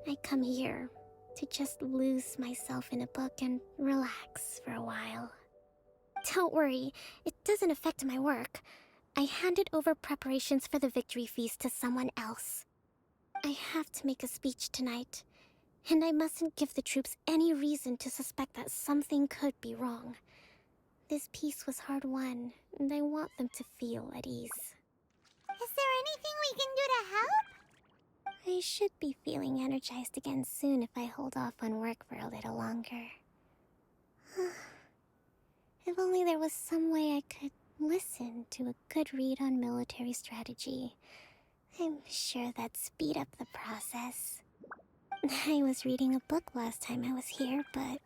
[SPEAKER 10] I come here to just lose myself in a book and relax for a while. Don't worry, it doesn't affect my work. I handed over preparations for the victory feast to someone else. I have to make a speech tonight, and I mustn't give the troops any reason to suspect that something could be wrong. This peace was hard-won, and I want them to feel at ease.
[SPEAKER 1] Is there anything we can do to help?
[SPEAKER 10] I should be feeling energized again soon if I hold off on work for a little longer. If only there was some way I could listen to a good read on military strategy. I'm sure that'd speed up the process. I was reading a book last time I was here, but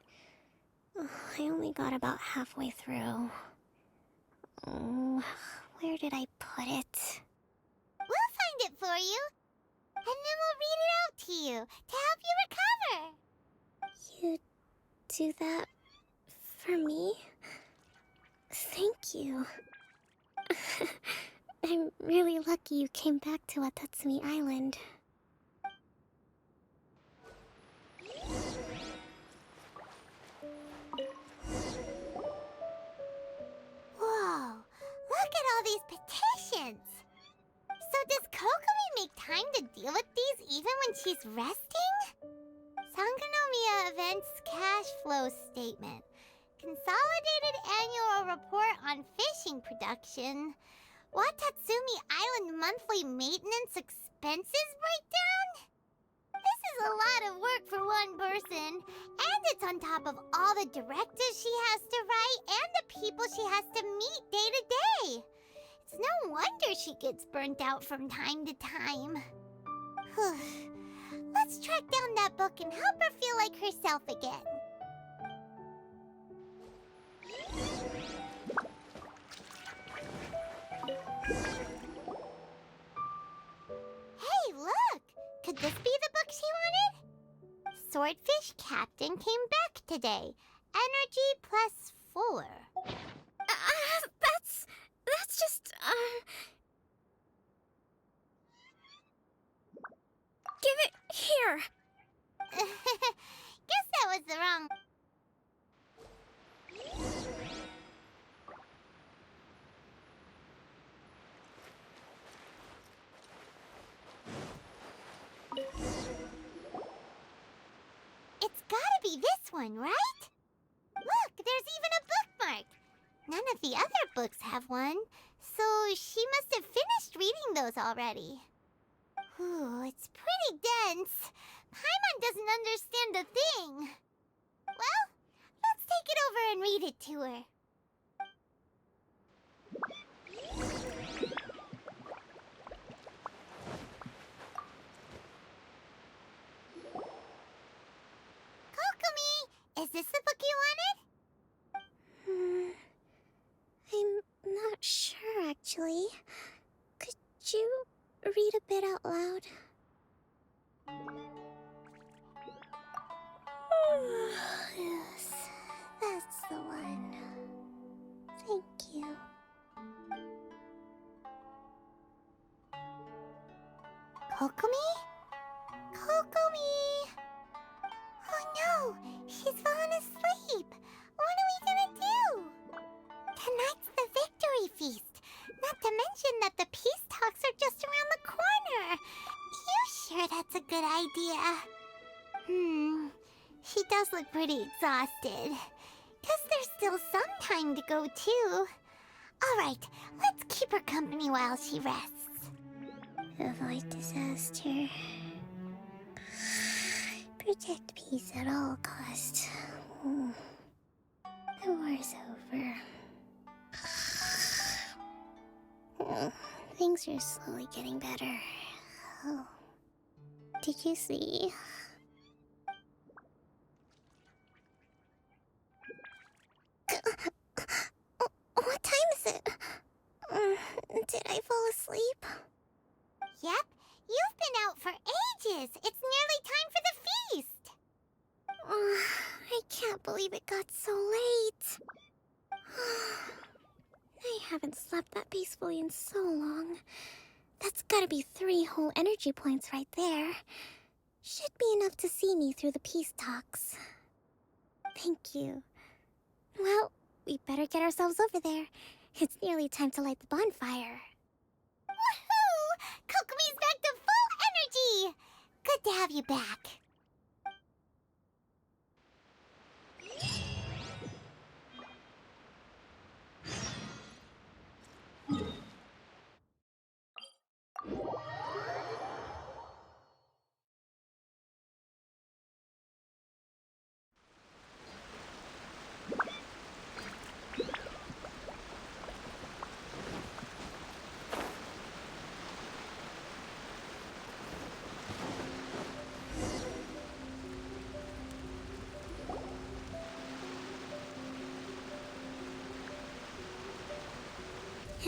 [SPEAKER 10] I only got about halfway through. Where did I put it?
[SPEAKER 1] We'll find it for you. And then we'll read it out to you to help you recover.
[SPEAKER 10] You do that for me? Thank you. I'm really lucky you came back to Watatsumi Island.
[SPEAKER 1] Whoa, look at all these petitions. So does Kokomi make time to deal with these even when she's resting? Sangonomiya Events Cash Flow Statement. Consolidated Annual Report on Fishing Production. Watatsumi Island Monthly Maintenance expenses breakdown? This is a lot of work for one person, and it's on top of all the directives she has to write and the people she has to meet day to day. It's no wonder she gets burnt out from time to time. Let's track down that book and help her feel like herself again. Hey, look! Could this be the book she wanted? Swordfish Captain came back today. Energy +4.
[SPEAKER 10] That's just, Give it here!
[SPEAKER 1] Guess that was the wrong... It's gotta be this one, right? Look, there's even a bookmark. None of the other books have one, so she must have finished reading those already. Ooh, it's pretty dense. Paimon doesn't understand a thing. Well, let's take it over and read it to her. Kokomi, is this the book you wanted?
[SPEAKER 10] I'm not sure, actually. Could you read a bit out loud? Yes, that's the one. Thank you.
[SPEAKER 1] Kokomi? Kokomi! Oh no, she's fallen asleep. What are we gonna do? Tonight's the victory feast. Not to mention that the peace talks are just around the corner. You sure that's a good idea? She does look pretty exhausted. Guess there's still some time to go too. Alright, let's keep her company while she rests.
[SPEAKER 10] Avoid disaster. Protect peace at all costs. The war's over. Things are slowly getting better. Oh. Did you see? What time is it? Did I fall asleep?
[SPEAKER 1] Yep, you've been out for ages. It's nearly time for the feast.
[SPEAKER 10] I can't believe it got so late. I haven't slept that peacefully in so long. That's gotta be 3 whole energy points right there. Should be enough to see me through the peace talks. Thank you. Well, we better get ourselves over there. It's nearly time to light the bonfire.
[SPEAKER 1] Woohoo! Kokomi's back to full energy! Good to have you back.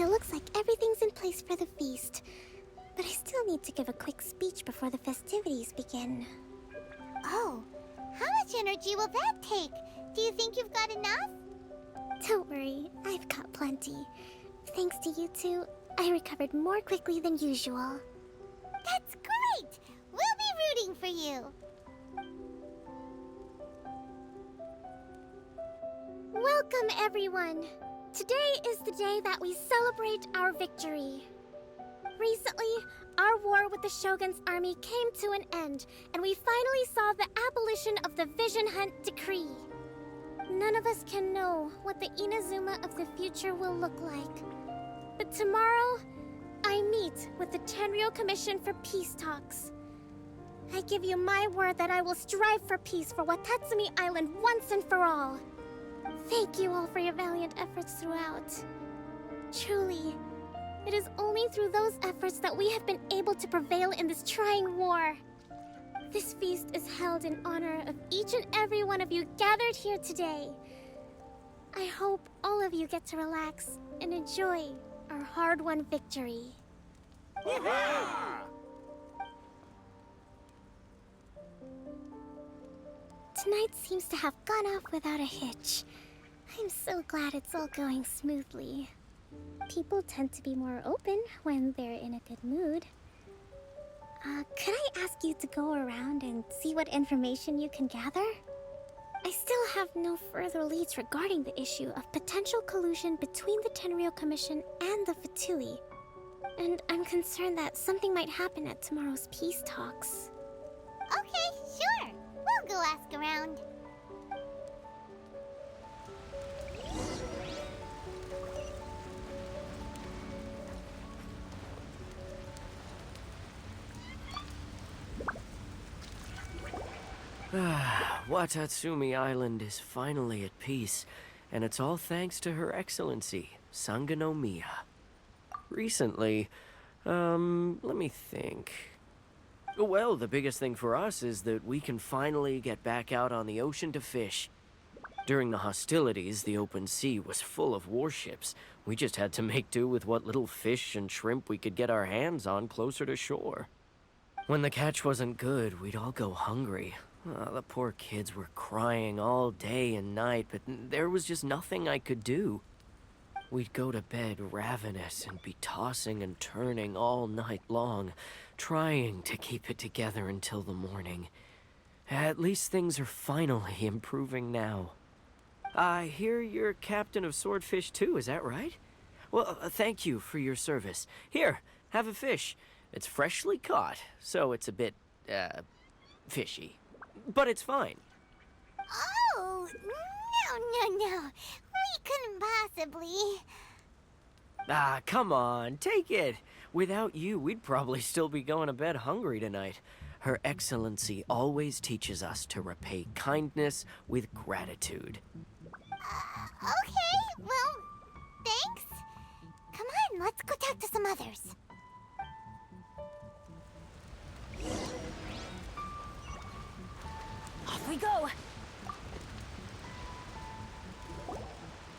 [SPEAKER 10] It looks like everything's in place for the feast. But I still need to give a quick speech before the festivities begin.
[SPEAKER 1] Oh, how much energy will that take? Do you think you've got enough?
[SPEAKER 10] Don't worry, I've got plenty. Thanks to you two, I recovered more quickly than usual.
[SPEAKER 1] That's great! We'll be rooting for you.
[SPEAKER 10] Welcome, everyone! Today is the day that we celebrate our victory. Recently, our war with the Shogun's army came to an end, and we finally saw the abolition of the Vision Hunt Decree. None of us can know what the Inazuma of the future will look like. But tomorrow, I meet with the Tenryou Commission for Peace Talks. I give you my word that I will strive for peace for Watatsumi Island once and for all. Thank you all for your valiant efforts throughout. Truly, it is only through those efforts that we have been able to prevail in this trying war. This feast is held in honor of each and every one of you gathered here today. I hope all of you get to relax and enjoy our hard-won victory. Tonight seems to have gone off without a hitch. I'm so glad it's all going smoothly. People tend to be more open when they're in a good mood. Could I ask you to go around and see what information you can gather? I still have no further leads regarding the issue of potential collusion between the Tenryou Commission and the Fatui. And I'm concerned that something might happen at tomorrow's peace talks.
[SPEAKER 1] Okay, sure. We'll go ask around.
[SPEAKER 5] Watatsumi Island is finally at peace, and it's all thanks to Her Excellency, Sangonomiya. Recently, let me think. Well, the biggest thing for us is that we can finally get back out on the ocean to fish. During the hostilities, the open sea was full of warships. We just had to make do with what little fish and shrimp we could get our hands on closer to shore. When the catch wasn't good, we'd all go hungry. The poor kids were crying all day and night, but there was just nothing I could do. We'd go to bed ravenous and be tossing and turning all night long, trying to keep it together until the morning. At least things are finally improving now. I hear you're captain of Swordfish too, is that right? Well, thank you for your service. Here, have a fish. It's freshly caught, so it's a bit, fishy. But it's fine.
[SPEAKER 1] Oh, no. We couldn't possibly.
[SPEAKER 5] Ah, come on, take it. Without you, we'd probably still be going to bed hungry tonight. Her Excellency always teaches us to repay kindness with gratitude.
[SPEAKER 1] Okay, well, thanks. Come on, let's go talk to some others.
[SPEAKER 16] Off we go!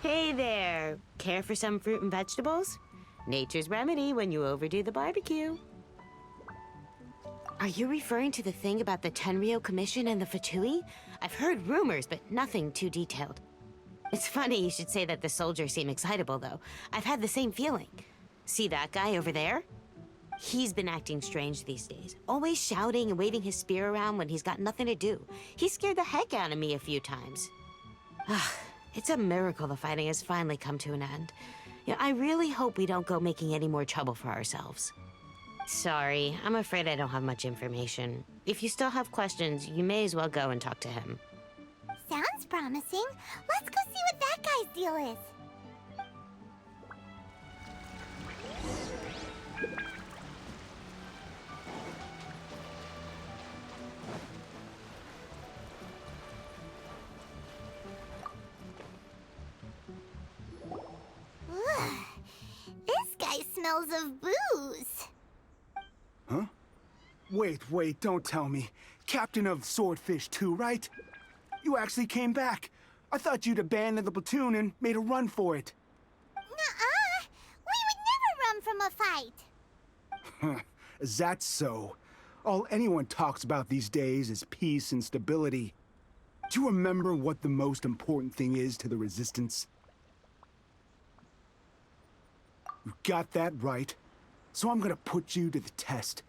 [SPEAKER 13] Hey there! Care for some fruit and vegetables? Nature's remedy when you overdo the barbecue. Are you referring to the thing about the Tenryou Commission and the Fatui? I've heard rumors, but nothing too detailed. It's funny you should say that the soldiers seem excitable, though. I've had the same feeling. See that guy over there? He's been acting strange these days, always shouting and waving his spear around when he's got nothing to do. He scared the heck out of me a few times. It's a miracle the fighting has finally come to an end. Yeah, I really hope we don't go making any more trouble for ourselves. Sorry, I'm afraid I don't have much information. If you still have questions, you may as well go and talk to him.
[SPEAKER 1] Sounds promising. Let's go see what that guy's deal is. This guy smells of booze.
[SPEAKER 17] Huh? Wait, don't tell me. Captain of Swordfish too, right? You actually came back. I thought you'd abandoned the platoon and made a run for it.
[SPEAKER 1] Nuh-uh. We would never run from a fight.
[SPEAKER 17] Is that so? All anyone talks about these days is peace and stability. Do you remember what the most important thing is to the Resistance? You got that right. So I'm gonna put you to the test.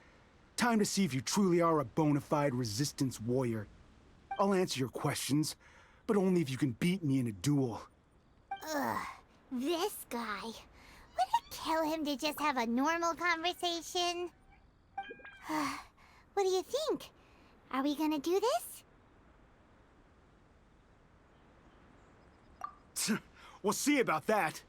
[SPEAKER 17] Time to see if you truly are a bona fide Resistance warrior. I'll answer your questions, but only if you can beat me in a duel.
[SPEAKER 1] Ugh, this guy. Would it kill him to just have a normal conversation? What do you think? Are we gonna do this?
[SPEAKER 17] We'll see about that.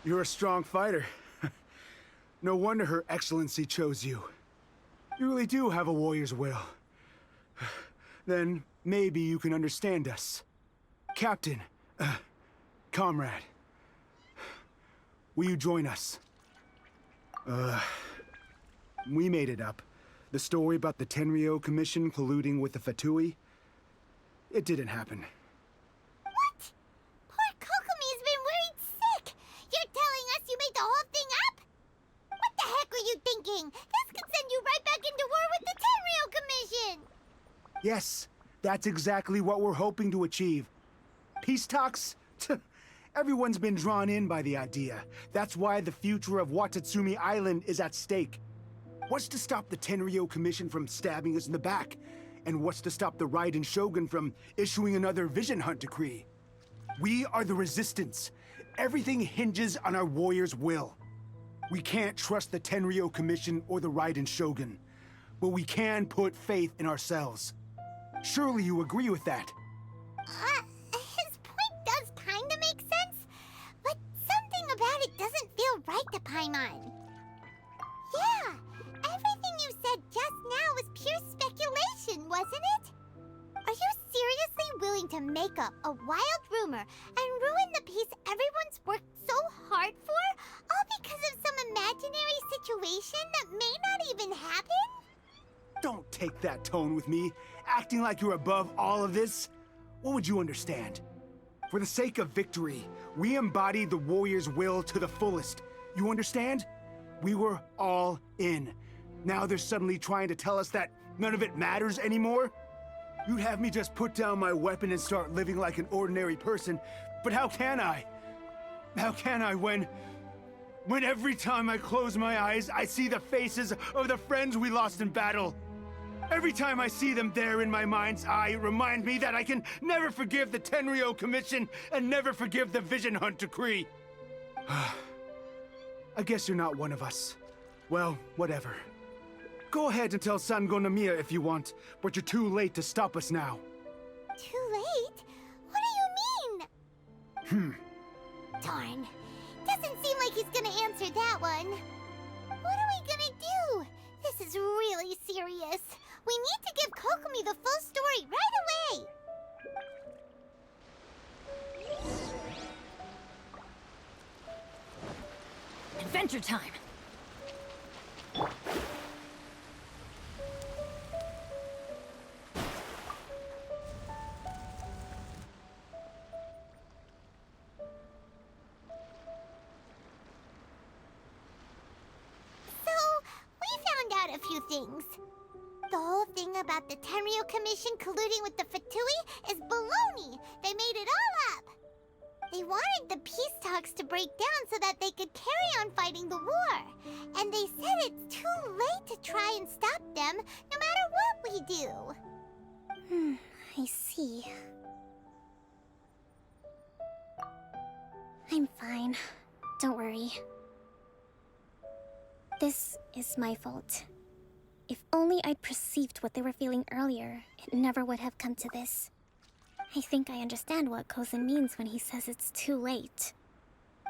[SPEAKER 17] You're a strong fighter. No wonder Her Excellency chose you. You really do have a warrior's will. Then maybe you can understand us. Captain, comrade, will you join us? We made it up. The story about the Tenryo Commission colluding with the Fatui, it didn't happen.
[SPEAKER 1] What? Poor Kokomi's been worried sick. You're telling us you made the whole thing up? What the heck were you thinking? This could send you right back into war with the Tenryo Commission!
[SPEAKER 17] Yes, that's exactly what we're hoping to achieve. Peace talks? Everyone's been drawn in by the idea. That's why the future of Watatsumi Island is at stake. What's to stop the Tenryo Commission from stabbing us in the back? And what's to stop the Raiden Shogun from issuing another Vision Hunt decree? We are the Resistance. Everything hinges on our warrior's will. We can't trust the Tenryo Commission or the Raiden Shogun, but we can put faith in ourselves. Surely you agree with that?
[SPEAKER 1] His point does kinda make sense, but something about it doesn't feel right to Paimon. Yeah, everything you said just now was pure speculation, wasn't it? Are you seriously willing to make up a wild rumor and ruin the peace everyone's worked so hard for, all because of some imaginary situation that may not even happen?
[SPEAKER 17] Don't take that tone with me, acting like you're above all of this. What would you understand? For the sake of victory, we embodied the warrior's will to the fullest. You understand? We were all in. Now they're suddenly trying to tell us that none of it matters anymore? You'd have me just put down my weapon and start living like an ordinary person, but how can I? How can I when every time I close my eyes, I see the faces of the friends we lost in battle? Every time I see them there in my mind's eye, it reminds me that I can never forgive the Tenryo Commission and never forgive the Vision Hunt decree. I guess you're not one of us. Well, whatever. Go ahead and tell Sango Nomiya if you want, but you're too late to stop us now.
[SPEAKER 1] Too late? What do you mean? Darn. Doesn't seem like he's gonna answer that one. What are we gonna do? This is really serious. We need to give Kokomi the full story right away!
[SPEAKER 11] Adventure time!
[SPEAKER 1] So, we found out a few things. The whole thing about the Tenryo Commission colluding with the Fatui is baloney. They made it all up. They wanted the peace talks to break down so that they could carry on fighting the war. And they said it's too late to try and stop them, no matter what we do.
[SPEAKER 10] I see. I'm fine. Don't worry. This is my fault. If only I'd perceived what they were feeling earlier, it never would have come to this. I think I understand what Kozen means when he says it's too late.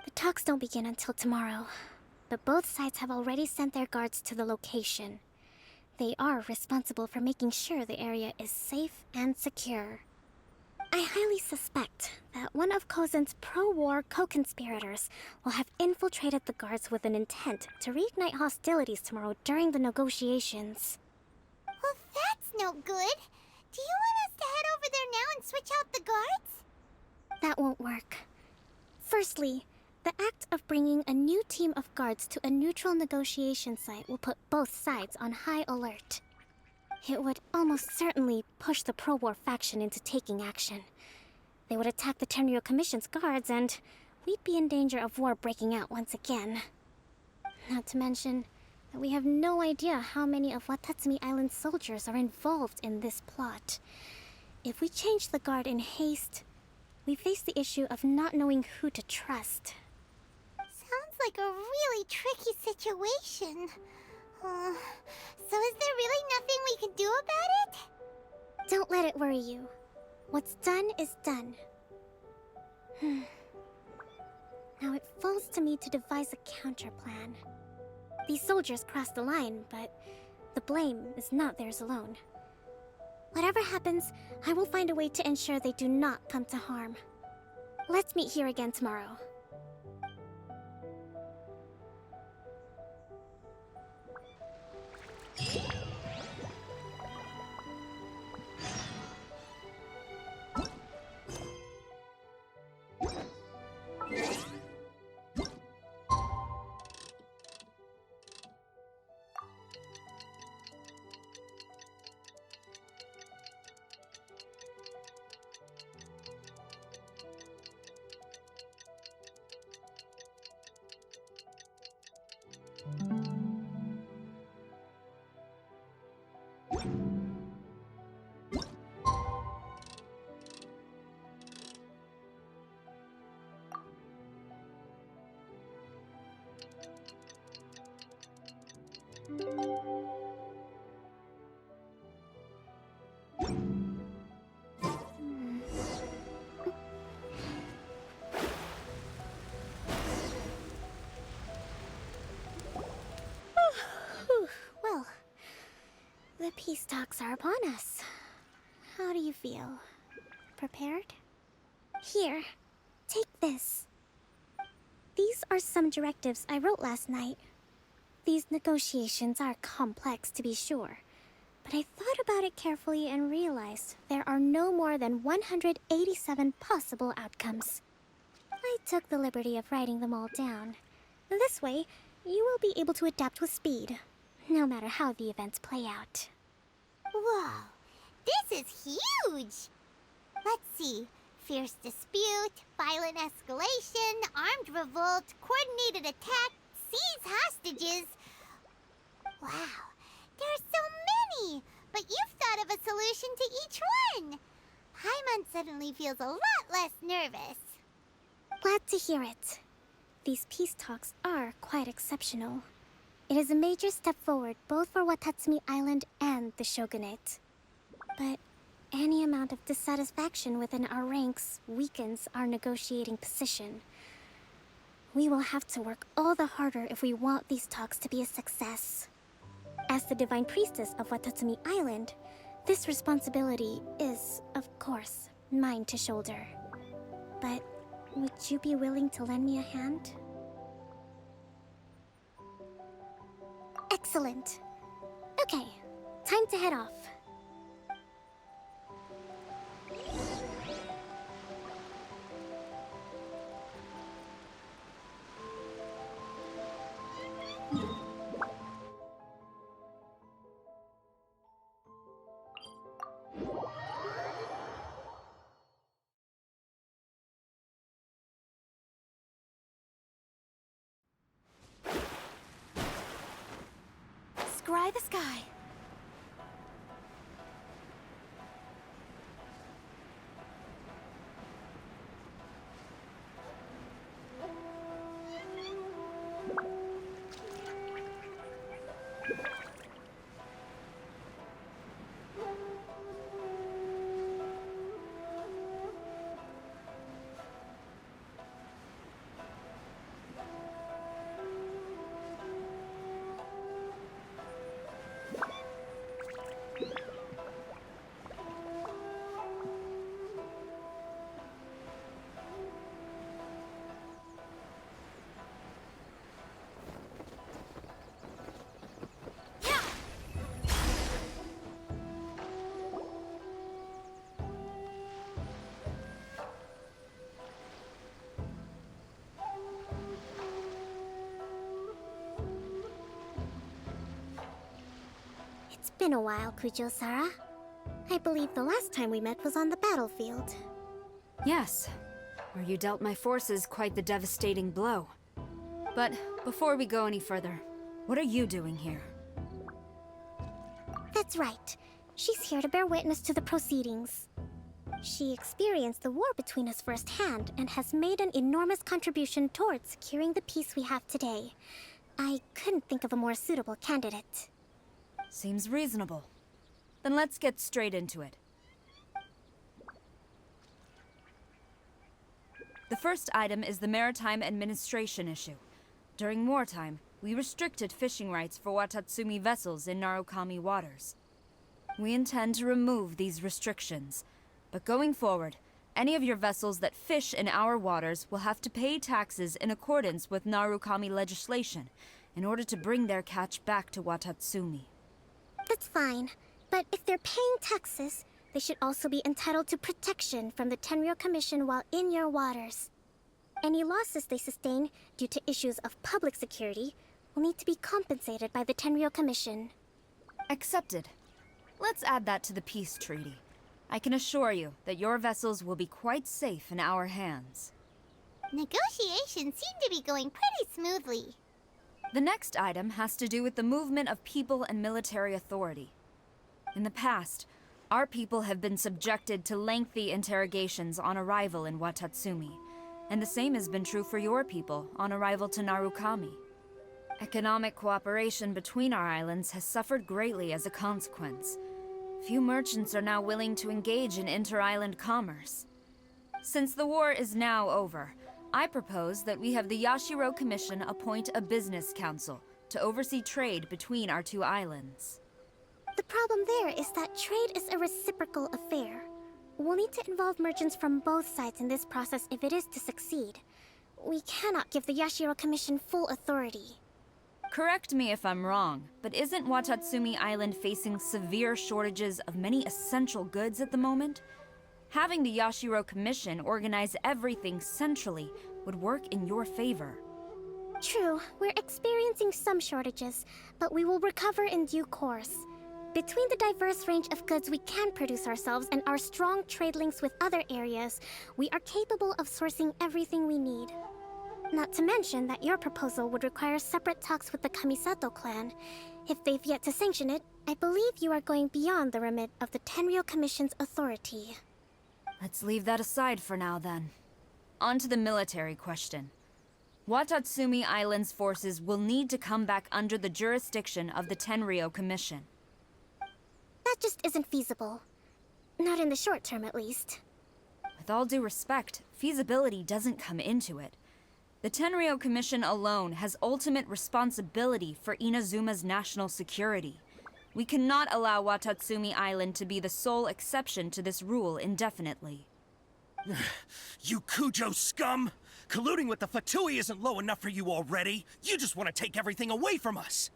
[SPEAKER 10] The talks don't begin until tomorrow, but both sides have already sent their guards to the location. They are responsible for making sure the area is safe and secure. I highly suspect that one of Kozen's pro-war co-conspirators will have infiltrated the guards with an intent to reignite hostilities tomorrow during the negotiations.
[SPEAKER 1] Well, that's no good. Do you want us to head over there now and switch out the guards?
[SPEAKER 10] That won't work. Firstly, the act of bringing a new team of guards to a neutral negotiation site will put both sides on high alert. It would almost certainly push the pro-war faction into taking action. They would attack the Tenryo Commission's guards, and we'd be in danger of war breaking out once again. Not to mention that we have no idea how many of Watatsumi Island's soldiers are involved in this plot. If we change the guard in haste, we face the issue of not knowing who to trust.
[SPEAKER 1] Sounds like a really tricky situation. So is there really nothing we can do about it?
[SPEAKER 10] Don't let it worry you. What's done is done. Now it falls to me to devise a counterplan. These soldiers crossed the line, but the blame is not theirs alone. Whatever happens, I will find a way to ensure they do not come to harm. Let's meet here again tomorrow. Well, the peace talks are upon us. How do you feel? Prepared? Here, take this. These are some directives I wrote last night. These negotiations are complex, to be sure, but I thought about it carefully and realized there are no more than 187 possible outcomes. I took the liberty of writing them all down. This way, you will be able to adapt with speed, no matter how the events play out.
[SPEAKER 1] Whoa, this is huge! Let's see. Fierce dispute, violent escalation, armed revolt, coordinated attack, seize hostages. Wow, there are so many! But you've thought of a solution to each one! Paimon suddenly feels a lot less nervous.
[SPEAKER 10] Glad to hear it. These peace talks are quite exceptional. It is a major step forward both for Watatsumi Island and the Shogunate. But any amount of dissatisfaction within our ranks weakens our negotiating position. We will have to work all the harder if we want these talks to be a success. As the Divine Priestess of Watatsumi Island, this responsibility is, of course, mine to shoulder. But would you be willing to lend me a hand? Excellent. Okay, time to head off.
[SPEAKER 16] Scry the sky.
[SPEAKER 10] It's been a while, Kujo-Sara. I believe the last time we met was on the battlefield.
[SPEAKER 11] Yes, where you dealt my forces quite the devastating blow. But before we go any further, what are you doing here?
[SPEAKER 10] That's right. She's here to bear witness to the proceedings. She experienced the war between us firsthand and has made an enormous contribution towards securing the peace we have today. I couldn't think of a more suitable candidate.
[SPEAKER 11] Seems reasonable. Then let's get straight into it. The first item is the Maritime Administration issue. During wartime, we restricted fishing rights for Watatsumi vessels in Narukami waters. We intend to remove these restrictions, but going forward, any of your vessels that fish in our waters will have to pay taxes in accordance with Narukami legislation in order to bring their catch back to Watatsumi.
[SPEAKER 10] That's fine, but if they're paying taxes, they should also be entitled to protection from the Tenryou Commission while in your waters. Any losses they sustain due to issues of public security will need to be compensated by the Tenryou Commission.
[SPEAKER 11] Accepted. Let's add that to the peace treaty. I can assure you that your vessels will be quite safe in our hands.
[SPEAKER 1] Negotiations seem to be going pretty smoothly.
[SPEAKER 11] The next item has to do with the movement of people and military authority. In the past, our people have been subjected to lengthy interrogations on arrival in Watatsumi, and the same has been true for your people on arrival to Narukami. Economic cooperation between our islands has suffered greatly as a consequence. Few merchants are now willing to engage in inter-island commerce. Since the war is now over, I propose that we have the Yashiro Commission appoint a business council to oversee trade between our two islands.
[SPEAKER 10] The problem there is that trade is a reciprocal affair. We'll need to involve merchants from both sides in this process if it is to succeed. We cannot give the Yashiro Commission full authority.
[SPEAKER 11] Correct me if I'm wrong, but isn't Watatsumi Island facing severe shortages of many essential goods at the moment? Having the Yashiro Commission organize everything centrally would work in your favor.
[SPEAKER 10] True, we're experiencing some shortages, but we will recover in due course. Between the diverse range of goods we can produce ourselves and our strong trade links with other areas, we are capable of sourcing everything we need. Not to mention that your proposal would require separate talks with the Kamisato clan. If they've yet to sanction it, I believe you are going beyond the remit of the Tenryou Commission's authority.
[SPEAKER 11] Let's leave that aside for now, then. On to the military question. Watatsumi Island's forces will need to come back under the jurisdiction of the Tenryou Commission.
[SPEAKER 10] That just isn't feasible. Not in the short term, at least.
[SPEAKER 11] With all due respect, feasibility doesn't come into it. The Tenryou Commission alone has ultimate responsibility for Inazuma's national security. We cannot allow Watatsumi Island to be the sole exception to this rule indefinitely.
[SPEAKER 18] You Kujo scum! Colluding with the Fatui isn't low enough for you already! You just want to take everything away from us!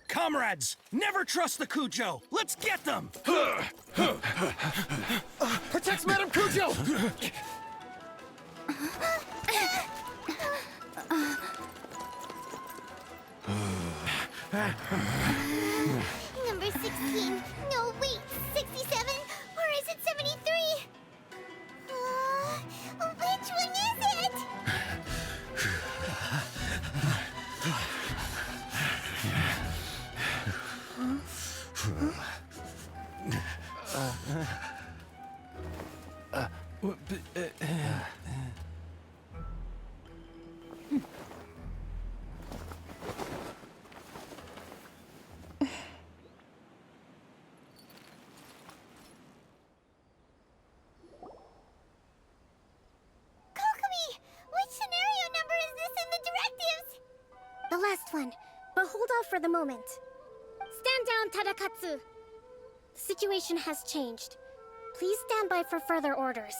[SPEAKER 18] Comrades, never trust the Kujo! Let's get them!
[SPEAKER 4] Protect Madame Kujo!
[SPEAKER 1] Number 16. No, wait. 67? Or is it 73? Which one is it? Kokomi! Which scenario number is this in the directives?
[SPEAKER 10] The last one, but hold off for the moment. Stand down, Tadakatsu! The situation has changed. Please stand by for further orders.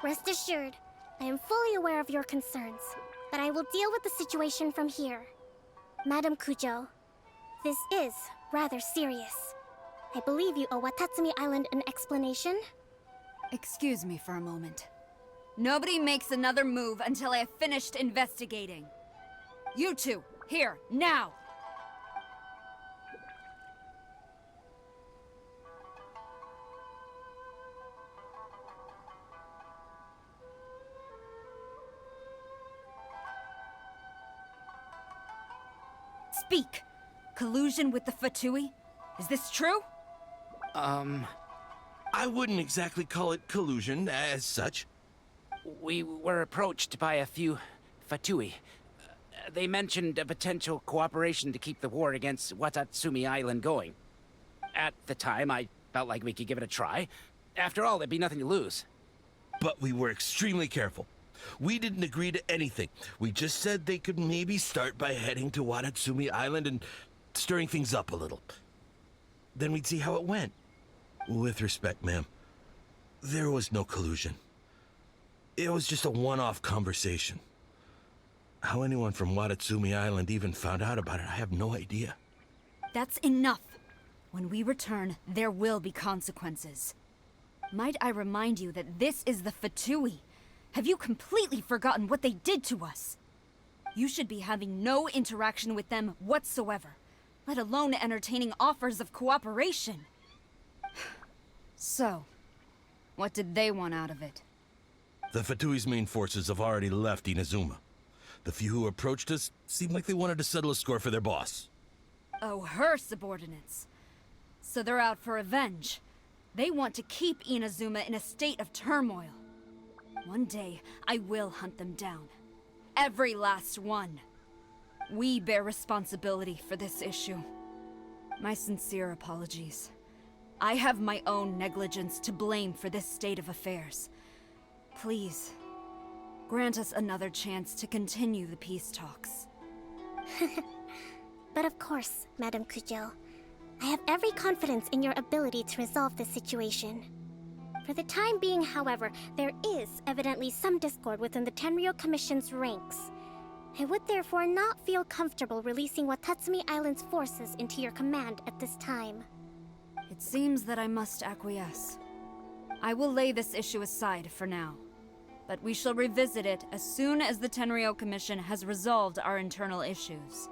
[SPEAKER 10] Rest assured, I am fully aware of your concerns, but I will deal with the situation from here. Madam Kujo, this is rather serious. I believe you owe Watatsumi Island an explanation.
[SPEAKER 11] Excuse me for a moment. Nobody makes another move until I have finished investigating. You two, here, now! Speak! Collusion with the Fatui? Is this true?
[SPEAKER 8] I wouldn't exactly call it collusion as such.
[SPEAKER 19] We were approached by a few Fatui. They mentioned a potential cooperation to keep the war against Watatsumi Island going. At the time, I felt like we could give it a try, After all, there'd be nothing to lose.
[SPEAKER 8] But we were extremely careful. We didn't agree to anything. We just said they could maybe start by heading to Watatsumi Island and stirring things up a little. Then we'd see how it went. With respect, ma'am, there was no collusion. It was just a one-off conversation. How anyone from Watatsumi Island even found out about it, I have no idea.
[SPEAKER 11] That's enough. When we return, there will be consequences. Might I remind you that this is the Fatui? Have you completely forgotten what they did to us? You should be having no interaction with them whatsoever, let alone entertaining offers of cooperation. So, what did they want out of it?
[SPEAKER 8] The Fatui's main forces have already left Inazuma. The few who approached us seemed like they wanted to settle a score for their boss.
[SPEAKER 11] Oh, her subordinates. So they're out for revenge. They want to keep Inazuma in a state of turmoil. One day, I will hunt them down. Every last one. We bear responsibility for this issue. My sincere apologies. I have my own negligence to blame for this state of affairs. Please, grant us another chance to continue the peace talks.
[SPEAKER 10] But of course, Madame Kujo. I have every confidence in your ability to resolve this situation. For the time being, however, there is evidently some discord within the Tenryou Commission's ranks. I would therefore not feel comfortable releasing Watatsumi Island's forces into your command at this time.
[SPEAKER 11] It seems that I must acquiesce. I will lay this issue aside for now, but we shall revisit it as soon as the Tenryou Commission has resolved our internal issues.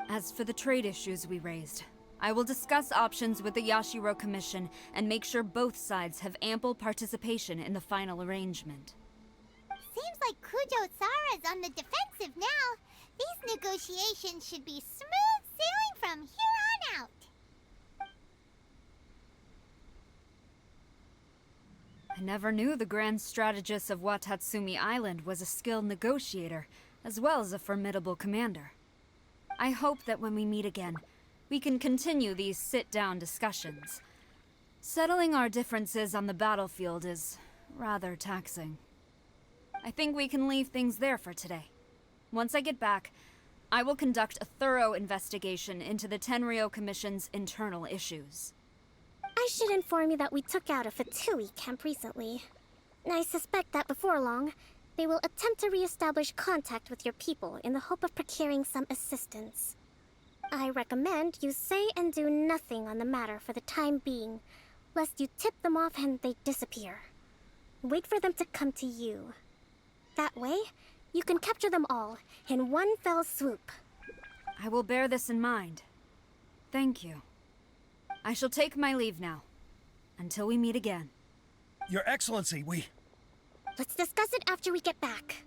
[SPEAKER 11] As for the trade issues we raised, I will discuss options with the Yashiro Commission and make sure both sides have ample participation in the final arrangement.
[SPEAKER 1] Seems like Kujo-sara's on the defensive now. These negotiations should be smooth sailing from here on out.
[SPEAKER 11] I never knew the Grand Strategist of Watatsumi Island was a skilled negotiator, as well as a formidable commander. I hope that when we meet again, we can continue these sit-down discussions. Settling our differences on the battlefield is rather taxing. I think we can leave things there for today. Once I get back, I will conduct a thorough investigation into the Tenryou Commission's internal issues.
[SPEAKER 10] I should inform you that we took out a Fatui camp recently. I suspect that before long, they will attempt to re-establish contact with your people in the hope of procuring some assistance. I recommend you say and do nothing on the matter for the time being, lest you tip them off and they disappear. Wait for them to come to you. That way, you can capture them all in one fell swoop.
[SPEAKER 11] I will bear this in mind. Thank you. I shall take my leave now. Until we meet again.
[SPEAKER 18] Your Excellency,
[SPEAKER 10] Let's discuss it after we get back.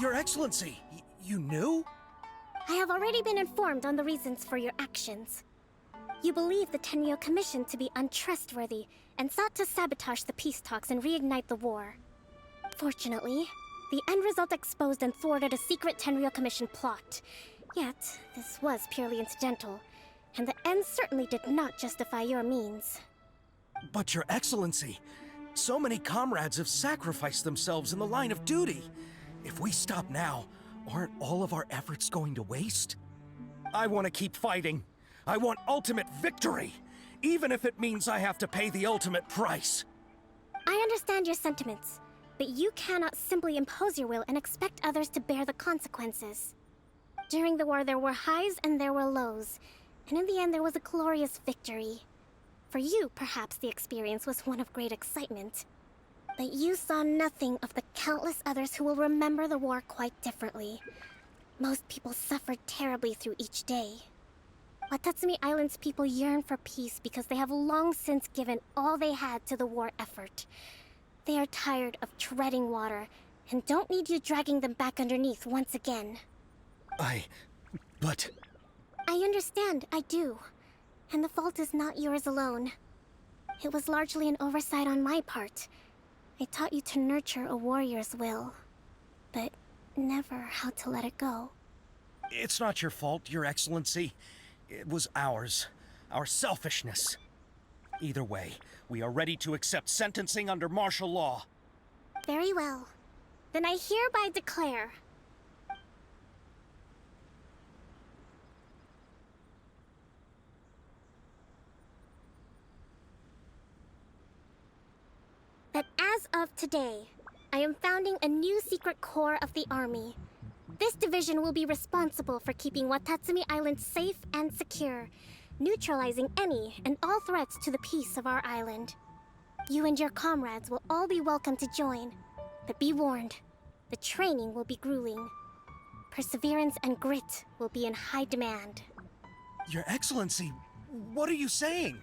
[SPEAKER 18] Your Excellency, you knew?
[SPEAKER 10] I have already been informed on the reasons for your actions. You believe the Tenryou Commission to be untrustworthy and sought to sabotage the peace talks and reignite the war. Fortunately, the end result exposed and thwarted a secret Tenryou Commission plot. Yet, this was purely incidental, and the end certainly did not justify your means.
[SPEAKER 18] But Your Excellency, so many comrades have sacrificed themselves in the line of duty. If we stop now, aren't all of our efforts going to waste? I want to keep fighting. I want ultimate victory, even if it means I have to pay the ultimate price.
[SPEAKER 10] I understand your sentiments, but you cannot simply impose your will and expect others to bear the consequences. During the war, there were highs and there were lows. And in the end, there was a glorious victory. For you, perhaps the experience was one of great excitement. But you saw nothing of the countless others who will remember the war quite differently. Most people suffered terribly through each day. Watatsumi Island's people yearn for peace because they have long since given all they had to the war effort. They are tired of treading water and don't need you dragging them back underneath once again.
[SPEAKER 18] But...
[SPEAKER 10] I understand, I do. And the fault is not yours alone. It was largely an oversight on my part. I taught you to nurture a warrior's will, but never how to let it go.
[SPEAKER 18] It's not your fault, Your Excellency. It was ours. Our selfishness. Either way, we are ready to accept sentencing under martial law.
[SPEAKER 10] Very well. Then I hereby declare... that as of today, I am founding a new secret corps of the army. This division will be responsible for keeping Watatsumi Island safe and secure, neutralizing any and all threats to the peace of our island. You and your comrades will all be welcome to join, but be warned, the training will be grueling. Perseverance and grit will be in high demand.
[SPEAKER 18] Your Excellency, what are you saying?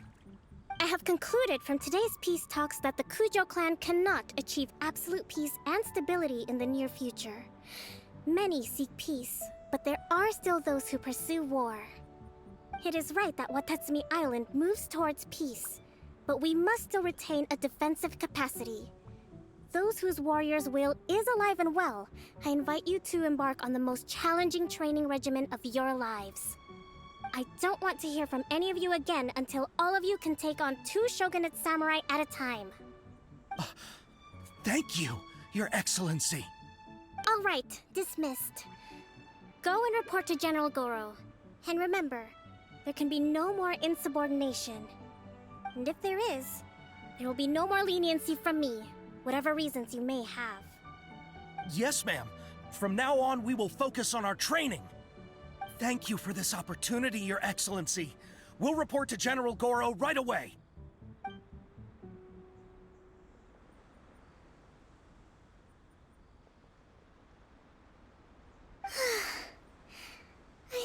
[SPEAKER 10] I have concluded from today's peace talks that the Kujo clan cannot achieve absolute peace and stability in the near future. Many seek peace, but there are still those who pursue war. It is right that Watatsumi Island moves towards peace, but we must still retain a defensive capacity. Those whose warrior's will is alive and well, I invite you to embark on the most challenging training regimen of your lives. I don't want to hear from any of you again until all of you can take on 2 shogunate samurai at a time.
[SPEAKER 18] Thank you, Your Excellency.
[SPEAKER 10] All right, dismissed. Go and report to General Goro. And remember, there can be no more insubordination. And if there is, there will be no more leniency from me, whatever reasons you may have.
[SPEAKER 18] Yes, ma'am. From now on, we will focus on our training. Thank you for this opportunity, Your Excellency. We'll report to General Goro right away.
[SPEAKER 10] I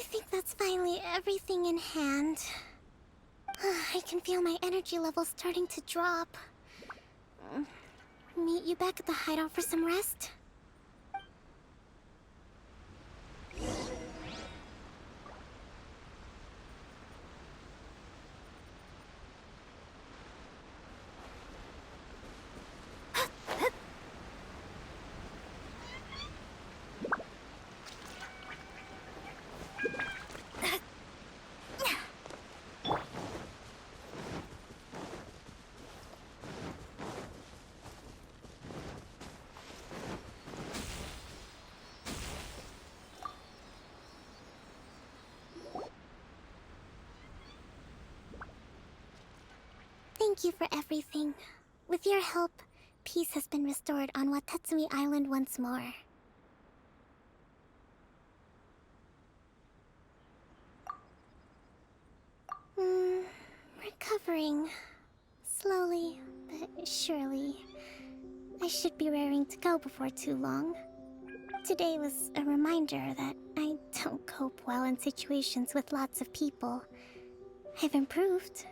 [SPEAKER 10] think that's finally everything in hand. I can feel my energy levels starting to drop. Meet you back at the hideout for some rest? Thank you for everything. With your help, peace has been restored on Watatsumi Island once more. Recovering. Slowly, but surely. I should be raring to go before too long. Today was a reminder that I don't cope well in situations with lots of people. I've improved,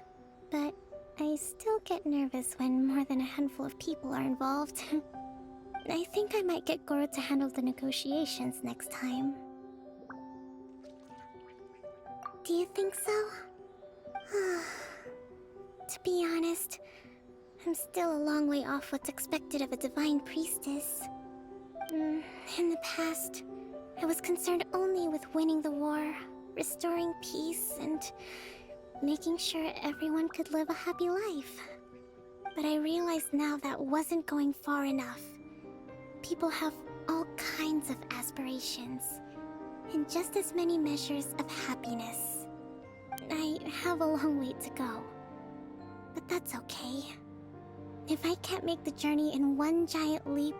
[SPEAKER 10] but I still get nervous when more than a handful of people are involved. I think I might get Goro to handle the negotiations next time. Do you think so? To be honest, I'm still a long way off what's expected of a divine priestess. In the past, I was concerned only with winning the war, restoring peace, and making sure everyone could live a happy life. But I realize now that wasn't going far enough. People have all kinds of aspirations, and just as many measures of happiness. I have a long way to go, but that's okay. If I can't make the journey in one giant leap,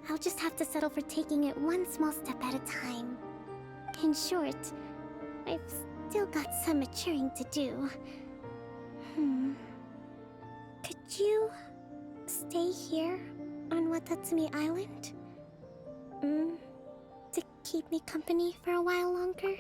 [SPEAKER 10] I'll just have to settle for taking it one small step at a time. In short, I've still got some maturing to do. Could you stay here on Watatsumi Island? To keep me company for a while longer?